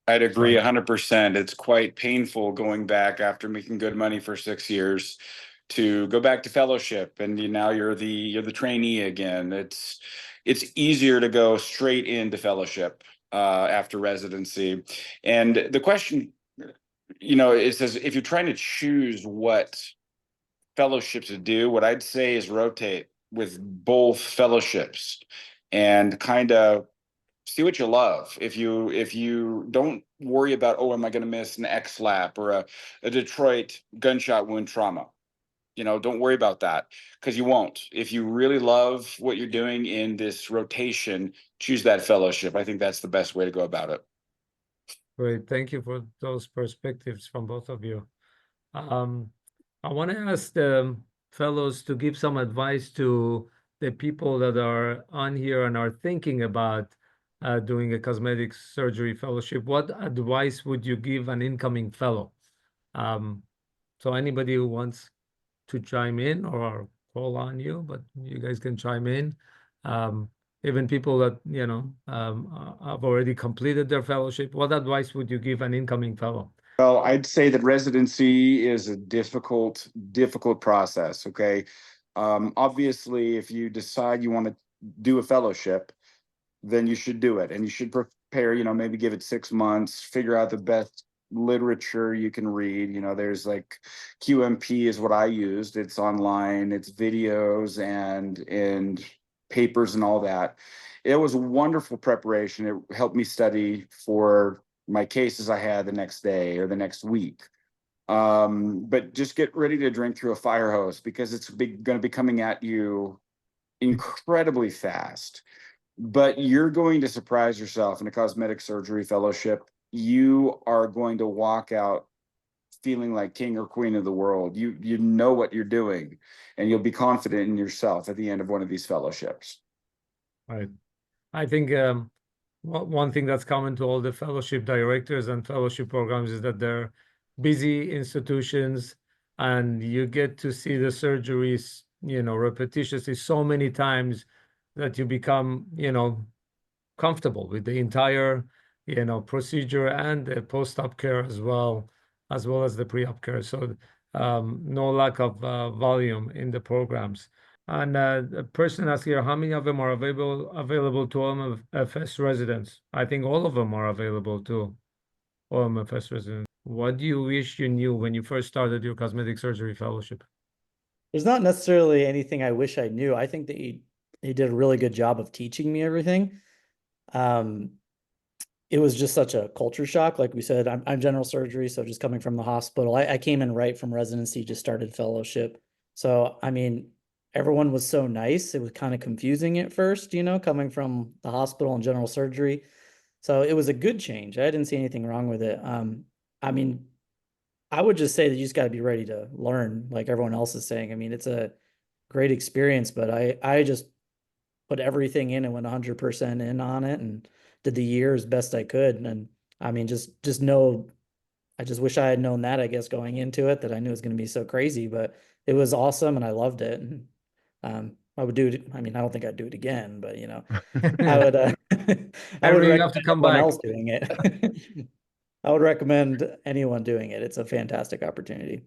I'd agree 100%. It's quite painful going back after making good money for 6 years to go back to fellowship, and now you're the trainee again. It's easier to go straight into fellowship after residency. And the question, it says if you're trying to choose what fellowships to do, what I'd say is rotate with both fellowships and kind of see what you love. If you don't worry about, am I going to miss an X-flap or a Detroit gunshot wound trauma? Don't worry about that because you won't. If you really love what you're doing in this rotation, choose that fellowship. I think that's the best way to go about it. Great. Thank you for those perspectives from both of you. I want to ask the fellows to give some advice to the people that are on here and are thinking about doing a cosmetic surgery fellowship. What advice would you give an incoming fellow? So anybody who wants to chime in or call on you, but you guys can chime in. Even people that, have already completed their fellowship. What advice would you give an incoming fellow? Well, I'd say that residency is a difficult process. Okay. Obviously, if you decide you want to do a fellowship, then you should do it, and you should prepare, maybe give it 6 months, figure out the best literature you can read. There's like QMP is what I used. It's online, it's videos and papers and all that. It was wonderful preparation. It helped me study for my cases I had the next day or the next week. But just get ready to drink through a fire hose because it's going to be coming at you incredibly fast. But you're going to surprise yourself in a cosmetic surgery fellowship. You are going to walk out feeling like king or queen of the world. You know what you're doing, and you'll be confident in yourself at the end of one of these fellowships. Right. I think one thing that's common to all the fellowship directors and fellowship programs is that they're busy institutions, and you get to see the surgeries, repetitiously so many times that you become, comfortable with the entire procedure and the post-op care as well as the pre-op care. So no lack of volume in the programs. And the person asked here, how many of them are available to OMFS residents? I think all of them are available to OMFS residents. What do you wish you knew when you first started your cosmetic surgery fellowship? There's not necessarily anything I wish I knew. I think that he did a really good job of teaching me everything. It was just such a culture shock. Like we said, I'm general surgery, so just coming from the hospital, I came in right from residency, just started fellowship. So, I mean, everyone was so nice. It was kind of confusing at first, coming from the hospital and general surgery. So it was a good change. I didn't see anything wrong with it. I mean, I would just say that you just got to be ready to learn, like everyone else is saying. I mean, it's a great experience, but I just put everything in and went 100% in on it and did the year as best I could. And I mean, just know, I just wish I had known that, I guess, going into it, that I knew it was going to be so crazy, but it was awesome and I loved it. And I would do it. I mean, I don't think I'd do it again, but I would, I would Henry, you have recommend to come everyone back. else doing it. I would recommend anyone doing it. It's a fantastic opportunity.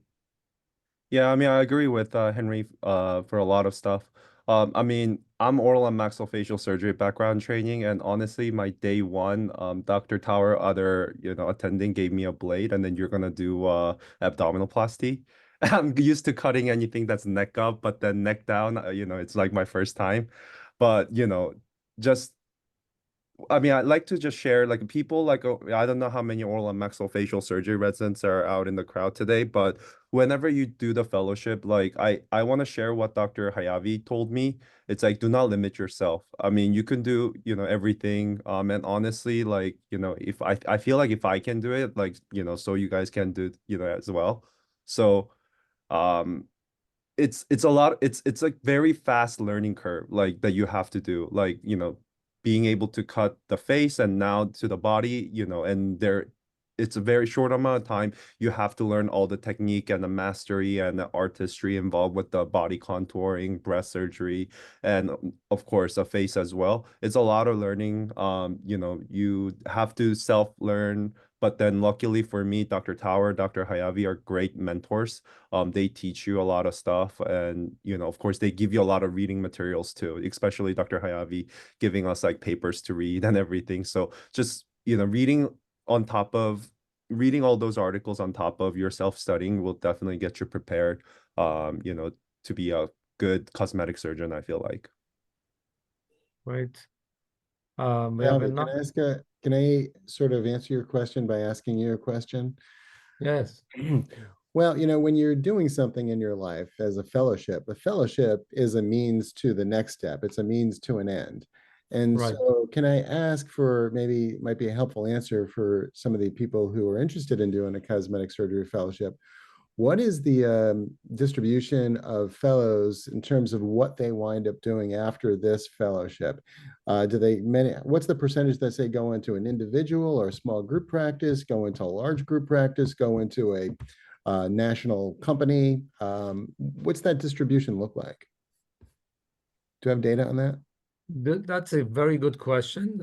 Yeah, I mean, I agree with Henry for a lot of stuff. I mean, I'm oral and maxillofacial surgery background training, and honestly, my day one, Dr. Tower, other attending gave me a blade, and then you're gonna do abdominoplasty. I'm used to cutting anything that's neck up, but then neck down, it's like my first time. But just I mean, I'd like to just share, like, people, like, I don't know how many oral and maxillofacial surgery residents are out in the crowd today, but whenever you do the fellowship, like, I want to share what Dr. Hayavi told me. It's like, do not limit yourself. I mean, you can do, everything. And honestly, like, if I feel like if I can do it, like, so you guys can do, as well. So, it's a lot, it's like very fast learning curve, like, that you have to do, like, being able to cut the face and now to the body, and it's a very short amount of time. You have to learn all the technique and the mastery and the artistry involved with the body contouring, breast surgery, and of course the face as well. It's a lot of learning. You have to self-learn, but then luckily for me, Dr. Tower, Dr. Hayavi are great mentors. They teach you a lot of stuff, and of course they give you a lot of reading materials too, especially Dr. Hayavi giving us like papers to read and everything. So just reading all those articles on top of your self-studying will definitely get you prepared to be a good cosmetic surgeon, I feel like. Right. Can I ask can I sort of answer your question by asking you a question? Yes. Well, when you're doing something in your life as a fellowship is a means to the next step. It's a means to an end. And Right. so can I ask for, maybe might be a helpful answer for some of the people who are interested in doing a cosmetic surgery fellowship, what is the distribution of fellows in terms of what they wind up doing after this fellowship? What's the percentage that say go into an individual or a small group practice, go into a large group practice, go into a national company? What's that distribution look like? Do you have data on that? That's a very good question.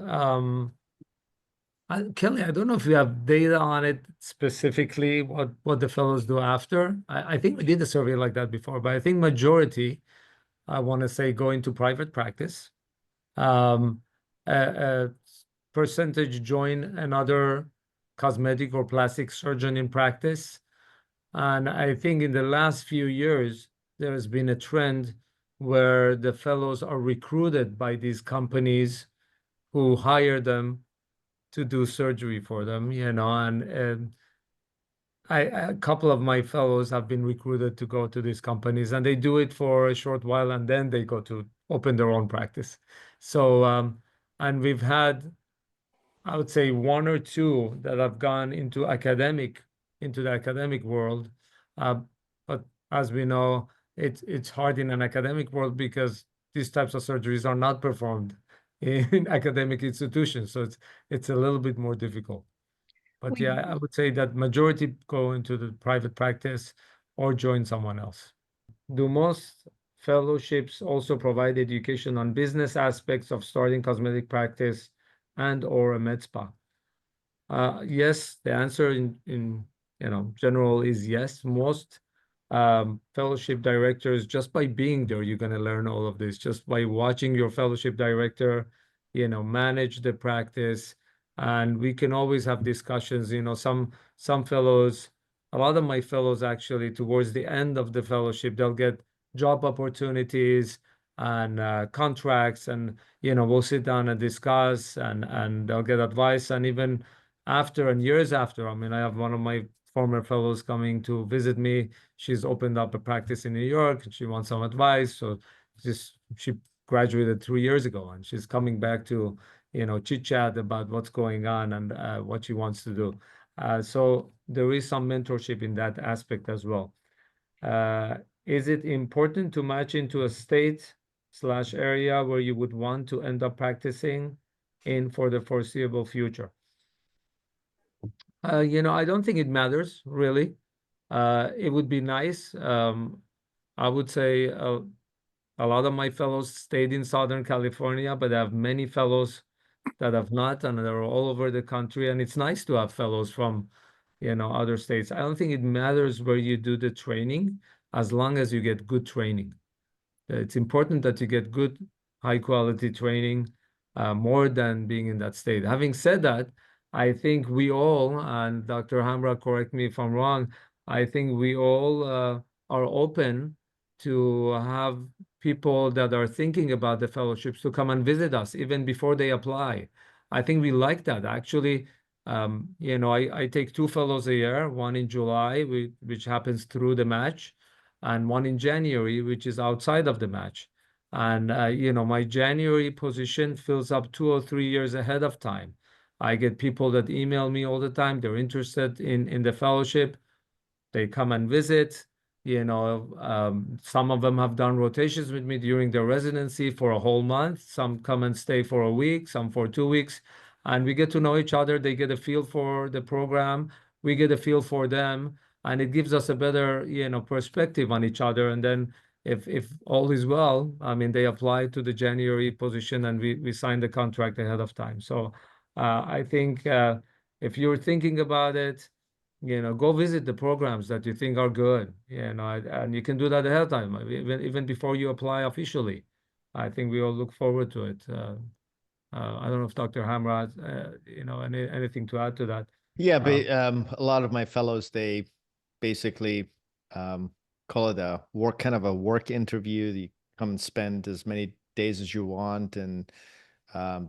Kelly, I don't know if we have data on it specifically, what the fellows do after. I think we did a survey like that before, but I think majority, I want to say, go into private practice. A percentage join another cosmetic or plastic surgeon in practice. And I think in the last few years, there has been a trend where the fellows are recruited by these companies who hire them to do surgery for them, and a couple of my fellows have been recruited to go to these companies, and they do it for a short while, and then they go to open their own practice. So, and we've had, I would say, one or two that have gone into the academic world. But as we know, it's hard in an academic world because these types of surgeries are not performed in academic institutions. So it's a little bit more difficult. But yeah, I would say that majority go into the private practice or join someone else. Do most fellowships also provide education on business aspects of starting cosmetic practice and or a med spa? Yes, the answer in general is yes. Most fellowship directors, just by being there, you're going to learn all of this. Just by watching your fellowship director, manage the practice, and we can always have discussions. Some fellows, a lot of my fellows actually, towards the end of the fellowship, they'll get job opportunities and contracts, and we'll sit down and discuss, and they'll get advice, and even after and years after. I mean, I have one of my former fellows coming to visit me. She's opened up a practice in New York and she wants some advice. So she graduated 3 years ago, and she's coming back to, chit chat about what's going on and what she wants to do. So there is some mentorship in that aspect as well. Is it important to match into a state/area where you would want to end up practicing in for the foreseeable future? I don't think it matters really. It would be nice. I would say a lot of my fellows stayed in Southern California, but I have many fellows that have not, and they're all over the country. And it's nice to have fellows from, other states. I don't think it matters where you do the training, as long as you get good training. It's important that you get good, high quality training, more than being in that state. Having said that, I think we all, and Dr. Hamra, correct me if I'm wrong, I think we all are open to have people that are thinking about the fellowships to come and visit us even before they apply. I think we like that. Actually, I take 2 fellows a year, one in July, which happens through the match, and one in January, which is outside of the match. And my January position fills up 2 or 3 years ahead of time. I get people that email me all the time. They're interested in the fellowship. They come and visit. Some of them have done rotations with me during their residency for a whole month. Some come and stay for a week, some for 2 weeks. And we get to know each other. They get a feel for the program. We get a feel for them. And it gives us a better, perspective on each other. And then if all is well, I mean, they apply to the January position, and we sign the contract ahead of time. So I think if you're thinking about it, go visit the programs that you think are good, and you can do that ahead of time, even before you apply officially. I think we all look forward to it. I don't know if Dr. Hamra has, anything to add to that. Yeah, but a lot of my fellows, they basically call it a work interview. You come and spend as many days as you want, and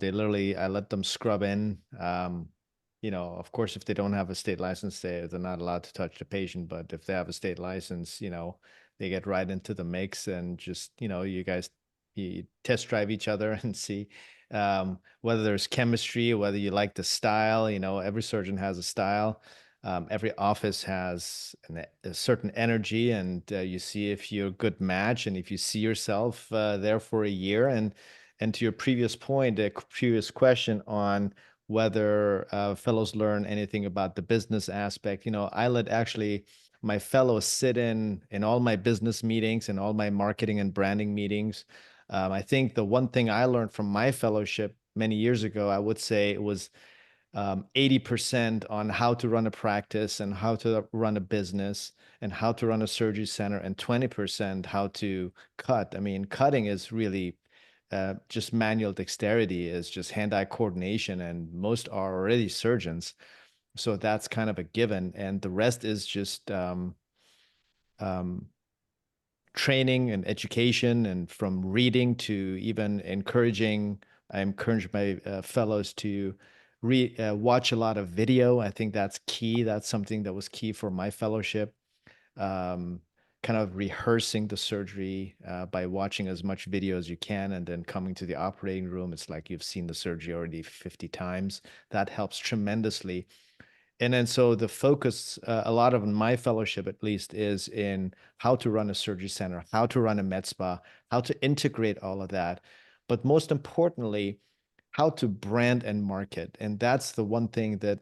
they literally, I let them scrub in. Of course, if they don't have a state license, they're not allowed to touch the patient. But if they have a state license, they get right into the mix, and just, you test drive each other and see whether there's chemistry, whether you like the style. Every surgeon has a style. Every office has a certain energy, and you see if you're a good match, and if you see yourself there for a year. And to your previous point, a previous question on whether fellows learn anything about the business aspect, I let actually my fellows sit in all my business meetings and all my marketing and branding meetings. I think the one thing I learned from my fellowship many years ago, I would say it was 80% on how to run a practice and how to run a business and how to run a surgery center, and 20% how to cut. I mean, cutting is really just manual dexterity, is just hand-eye coordination, and most are already surgeons. So that's kind of a given. And the rest is just training and education, and from reading to even encouraging. I encourage my fellows to watch a lot of video. I think that's key. That's something that was key for my fellowship. Kind of rehearsing the surgery by watching as much video as you can, and then coming to the operating room. It's like you've seen the surgery already 50 times. That helps tremendously. And then so the focus, a lot of my fellowship at least, is in how to run a surgery center, how to run a med spa, how to integrate all of that. But most importantly, how to brand and market. And that's the one thing that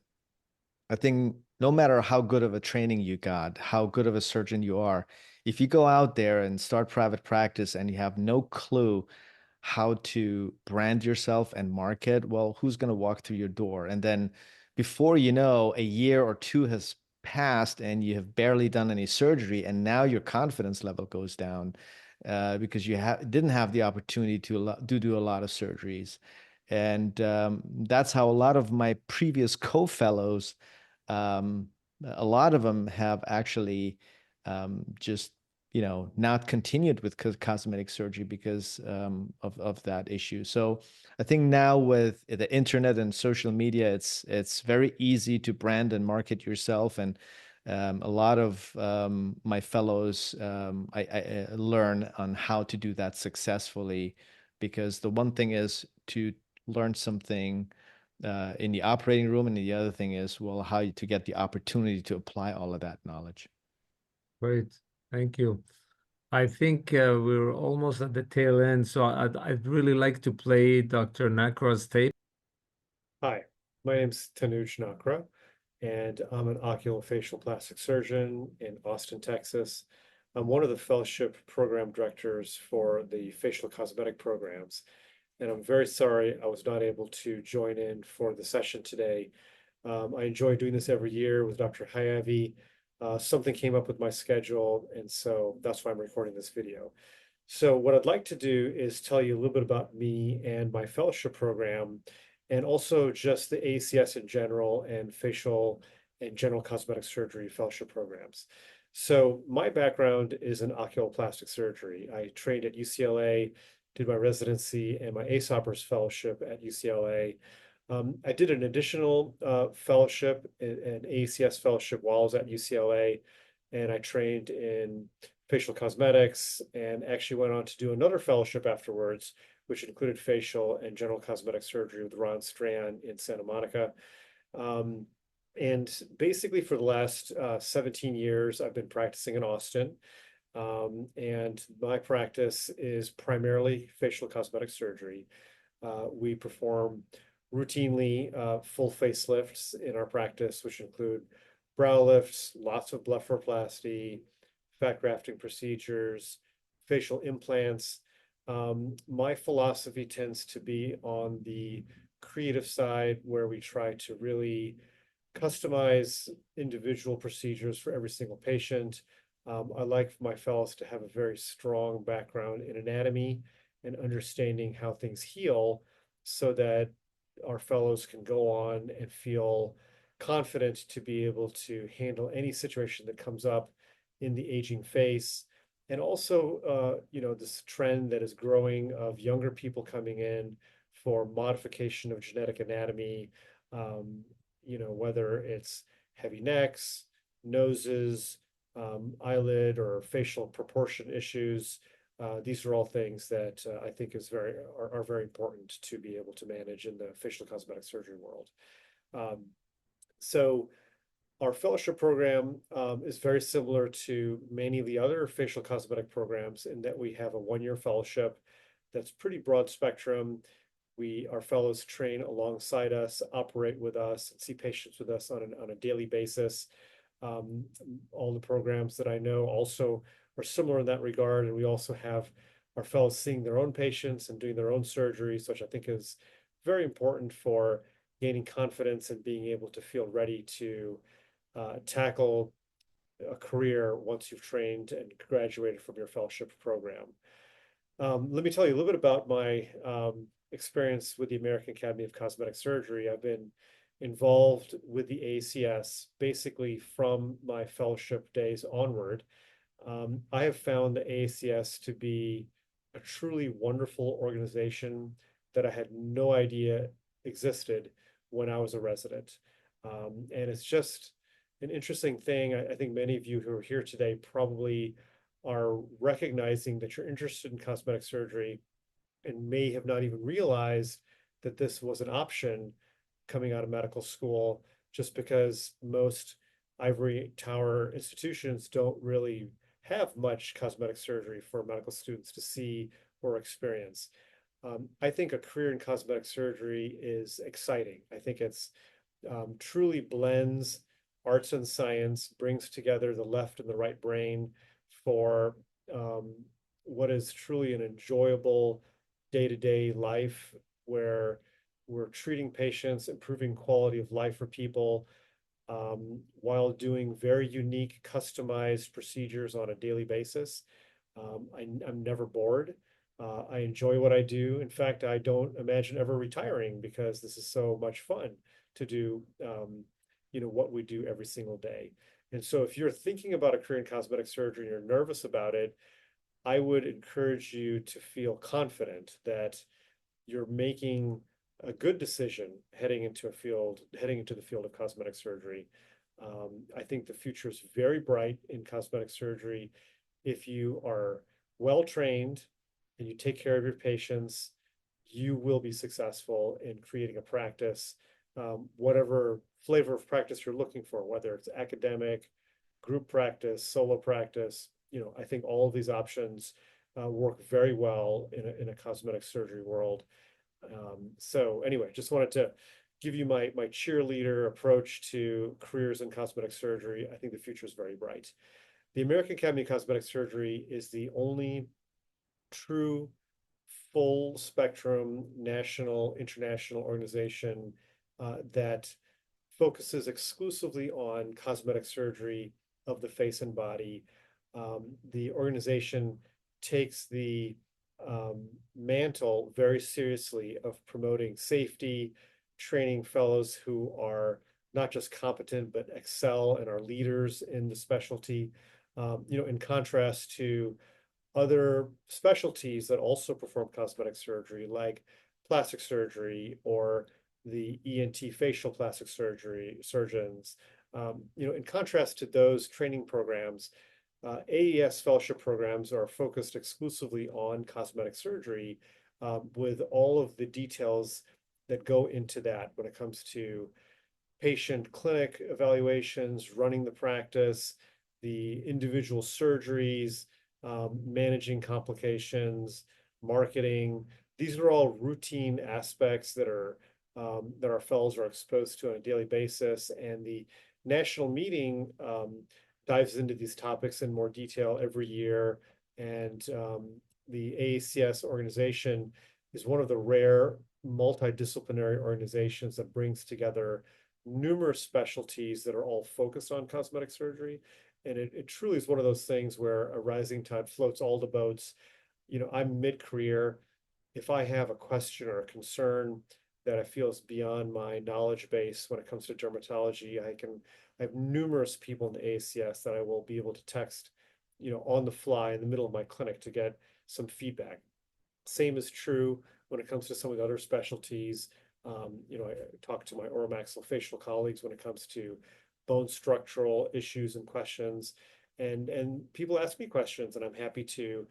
I think, no matter how good of a training you got, how good of a surgeon you are, if you go out there and start private practice and you have no clue how to brand yourself and market, well, who's going to walk through your door? And then before you know, a year or two has passed and you have barely done any surgery, and now your confidence level goes down because you didn't have the opportunity to do a lot of surgeries. And that's how a lot of my previous co-fellows, a lot of them have actually just not continued with cosmetic surgery because of that issue. So I think now with the internet and social media, it's very easy to brand and market yourself. And a lot of my fellows, I learn on how to do that successfully, because the one thing is to learn something in the operating room, and the other thing is, well, how to get the opportunity to apply all of that knowledge. Great, thank you. I think we're almost at the tail end, so I'd really like to play Dr. Nakra's tape. Hi, my name's Tanuj Nakra, and I'm an oculofacial plastic surgeon in Austin, Texas. I'm one of the fellowship program directors for the facial cosmetic programs, and I'm very sorry I was not able to join in for the session today. I enjoy doing this every year with Dr. Hayavi. Something came up with my schedule, and so that's why I'm recording this video. So what I'd like to do is tell you a little bit about me and my fellowship program, and also just the AACS in general and facial and general cosmetic surgery fellowship programs. So my background is in oculoplastic surgery. I trained at UCLA, did my residency and my ASOPers fellowship at UCLA. I did an additional fellowship, an AACS fellowship while I was at UCLA, and I trained in facial cosmetics and actually went on to do another fellowship afterwards, which included facial and general cosmetic surgery with Ron Strand in Santa Monica. And basically for the last 17 years, I've been practicing in Austin. And my practice is primarily facial cosmetic surgery. We perform routinely full facelifts in our practice, which include brow lifts, lots of blepharoplasty, fat grafting procedures, facial implants. My philosophy tends to be on the creative side, where we try to really customize individual procedures for every single patient. I like my fellows to have a very strong background in anatomy and understanding how things heal, so that our fellows can go on and feel confident to be able to handle any situation that comes up in the aging face. And also, this trend that is growing of younger people coming in for modification of genetic anatomy, whether it's heavy necks, noses, eyelid or facial proportion issues. These are all things that I think are very important to be able to manage in the facial cosmetic surgery world. So our fellowship program is very similar to many of the other facial cosmetic programs in that we have a one-year fellowship that's pretty broad spectrum. Our fellows train alongside us, operate with us, and see patients with us on a daily basis. All the programs that I know also are similar in that regard, and we also have our fellows seeing their own patients and doing their own surgeries, which I think is very important for gaining confidence and being able to feel ready to tackle a career once you've trained and graduated from your fellowship program. Let me tell you a little bit about my experience with the American Academy of Cosmetic Surgery. I've been involved with the AACS basically from my fellowship days onward. I have found the AACS to be a truly wonderful organization that I had no idea existed when I was a resident. And it's just an interesting thing. I think many of you who are here today probably are recognizing that you're interested in cosmetic surgery and may have not even realized that this was an option coming out of medical school, just because most ivory tower institutions don't really have much cosmetic surgery for medical students to see or experience. I think a career in cosmetic surgery is exciting. I think it's truly blends arts and science, brings together the left and the right brain for what is truly an enjoyable day-to-day life, where we're treating patients, improving quality of life for people, while doing very unique, customized procedures on a daily basis. I'm never bored. I enjoy what I do. In fact, I don't imagine ever retiring because this is so much fun to do, what we do every single day. And so if you're thinking about a career in cosmetic surgery and you're nervous about it, I would encourage you to feel confident that you're making a good decision heading into the field of cosmetic surgery. I think the future is very bright in cosmetic surgery if you are well trained and you take care of your patients. You will be successful in creating a practice, whatever flavor of practice you're looking for, whether it's academic, group practice, solo practice. I think all of these options work very well in a cosmetic surgery world. So anyway, just wanted to give you my cheerleader approach to careers in cosmetic surgery. I think the future is very bright. The American Academy of Cosmetic Surgery is the only true full spectrum national, international organization that focuses exclusively on cosmetic surgery of the face and body. The organization takes the mantle very seriously of promoting safety, training fellows who are not just competent, but excel and are leaders in the specialty. In contrast to other specialties that also perform cosmetic surgery, like plastic surgery or the ENT facial plastic surgery surgeons. In contrast to those training programs, AACS fellowship programs are focused exclusively on cosmetic surgery, with all of the details that go into that when it comes to patient clinic evaluations, running the practice, the individual surgeries, managing complications, marketing. These are all routine aspects that our fellows are exposed to on a daily basis. And the national meeting dives into these topics in more detail every year. And the AACS organization is one of the rare multidisciplinary organizations that brings together numerous specialties that are all focused on cosmetic surgery. And it truly is one of those things where a rising tide floats all the boats. I'm mid-career. If I have a question or a concern that I feel is beyond my knowledge base when it comes to dermatology, I have numerous people in the AACS that I will be able to text, on the fly in the middle of my clinic to get some feedback. Same is true when it comes to some of the other specialties. I talk to my oromaxillofacial colleagues when it comes to bone structural issues and questions, and people ask me questions, and I'm happy to,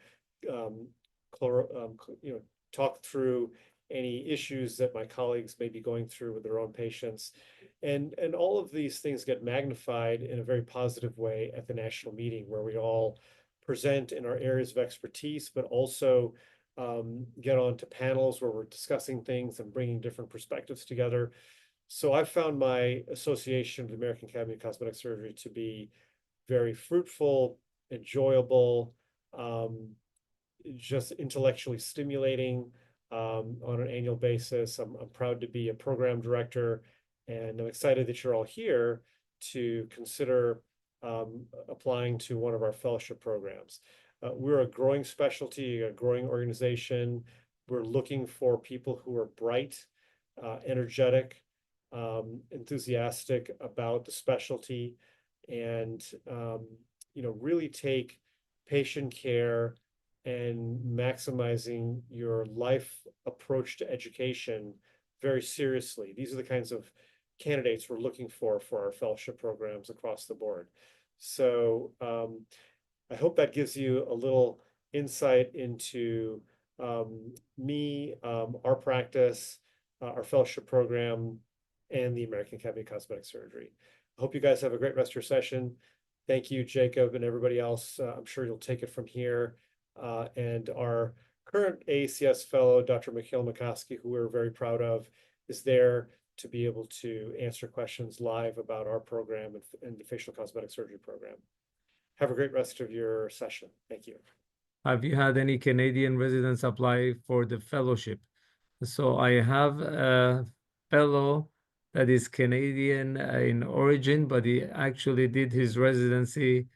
talk through any issues that my colleagues may be going through with their own patients, and all of these things get magnified in a very positive way at the national meeting, where we all present in our areas of expertise, but also get onto panels where we're discussing things and bringing different perspectives together. So I've found my association with the American Academy of Cosmetic Surgery to be very fruitful, enjoyable, just intellectually stimulating on an annual basis. I'm proud to be a program director, and I'm excited that you're all here to consider applying to one of our fellowship programs. We're a growing specialty, a growing organization. We're looking for people who are bright, energetic, enthusiastic about the specialty, and really take patient care and maximizing your life approach to education very seriously. These are the kinds of candidates we're looking for our fellowship programs across the board. So I hope that gives you a little insight into me, our practice, our fellowship program, and the American Academy of Cosmetic Surgery. I hope you guys have a great rest of your session. Thank you, Jacob, and everybody else. I'm sure you'll take it from here. And our current AACS fellow, Dr. Mikhail McCoskey, who we're very proud of, is there to be able to answer questions live about our program and the facial cosmetic surgery program. Have a great rest of your session. Thank you. Have you had any Canadian residents apply for the fellowship? So I have a fellow that is Canadian in origin, but he actually did his residency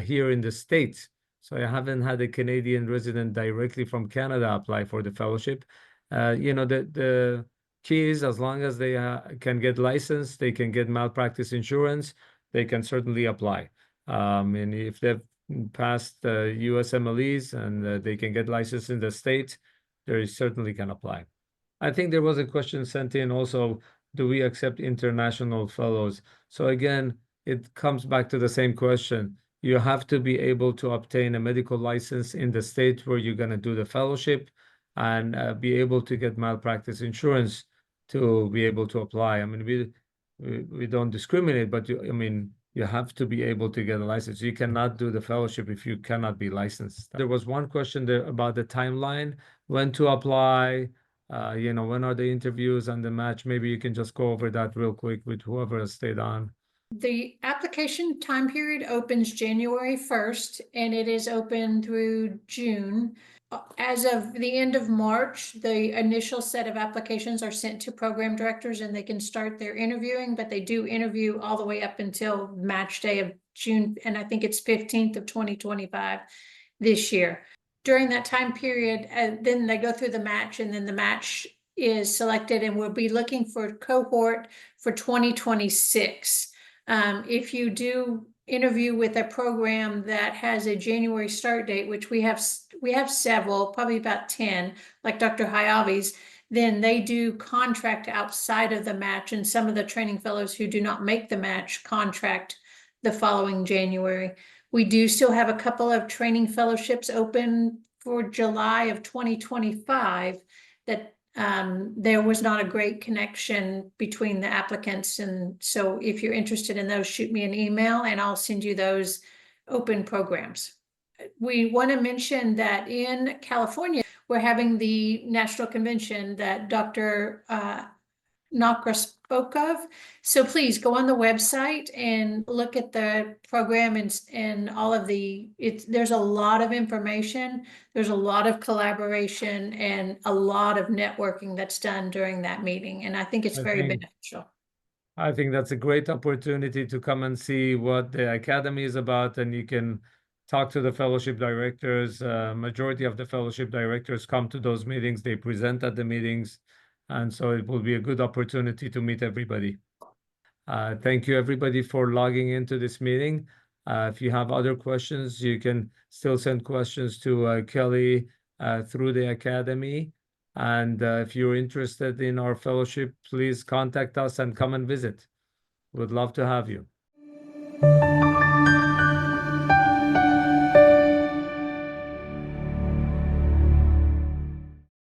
here in the States. So I haven't had a Canadian resident directly from Canada apply for the fellowship. You know, the key is as long as they can get licensed, they can get malpractice insurance, they can certainly apply. And if they've passed USMLEs and they can get licensed in the state, they certainly can apply. I think there was a question sent in also, do we accept international fellows? So again, it comes back to the same question. You have to be able to obtain a medical license in the state where you're going to do the fellowship and be able to get malpractice insurance to be able to apply. I mean, we don't discriminate, but you have to be able to get a license. You cannot do the fellowship if you cannot be licensed. There was one question there about the timeline, when to apply, you know, when are the interviews and the match? Maybe you can just go over that real quick with whoever has stayed on. The application time period opens January 1st and it is open through June. As of the end of March, the initial set of applications are sent to program directors and they can start their interviewing, but they do interview all the way up until match day of June, and I think it's 15th of 2025 this year. During that time period, then they go through the match, and then the match is selected, and we'll be looking for a cohort for 2026. If you do interview with a program that has a January start date, which we have several, probably about 10, like Dr. Hayavi's, then they do contract outside of the match, and some of the training fellows who do not make the match contract the following January. We do still have a couple of training fellowships open for July of 2025 that there was not a great connection between the applicants. And so if you're interested in those, shoot me an email and I'll send you those open programs. We want to mention that in California, we're having the national convention that Dr. Nakra spoke of. So please go on the website and look at the program and all of there's a lot of information. There's a lot of collaboration and a lot of networking that's done during that meeting. And I think it's very beneficial. I think that's a great opportunity to come and see what the academy is about, and you can talk to the fellowship directors. Majority of the fellowship directors come to those meetings. They present at the meetings. And so it will be a good opportunity to meet everybody. Thank you, everybody, for logging into this meeting. If you have other questions, you can still send questions to Kelly through the academy. And if you're interested in our fellowship, please contact us and come and visit. We'd love to have you.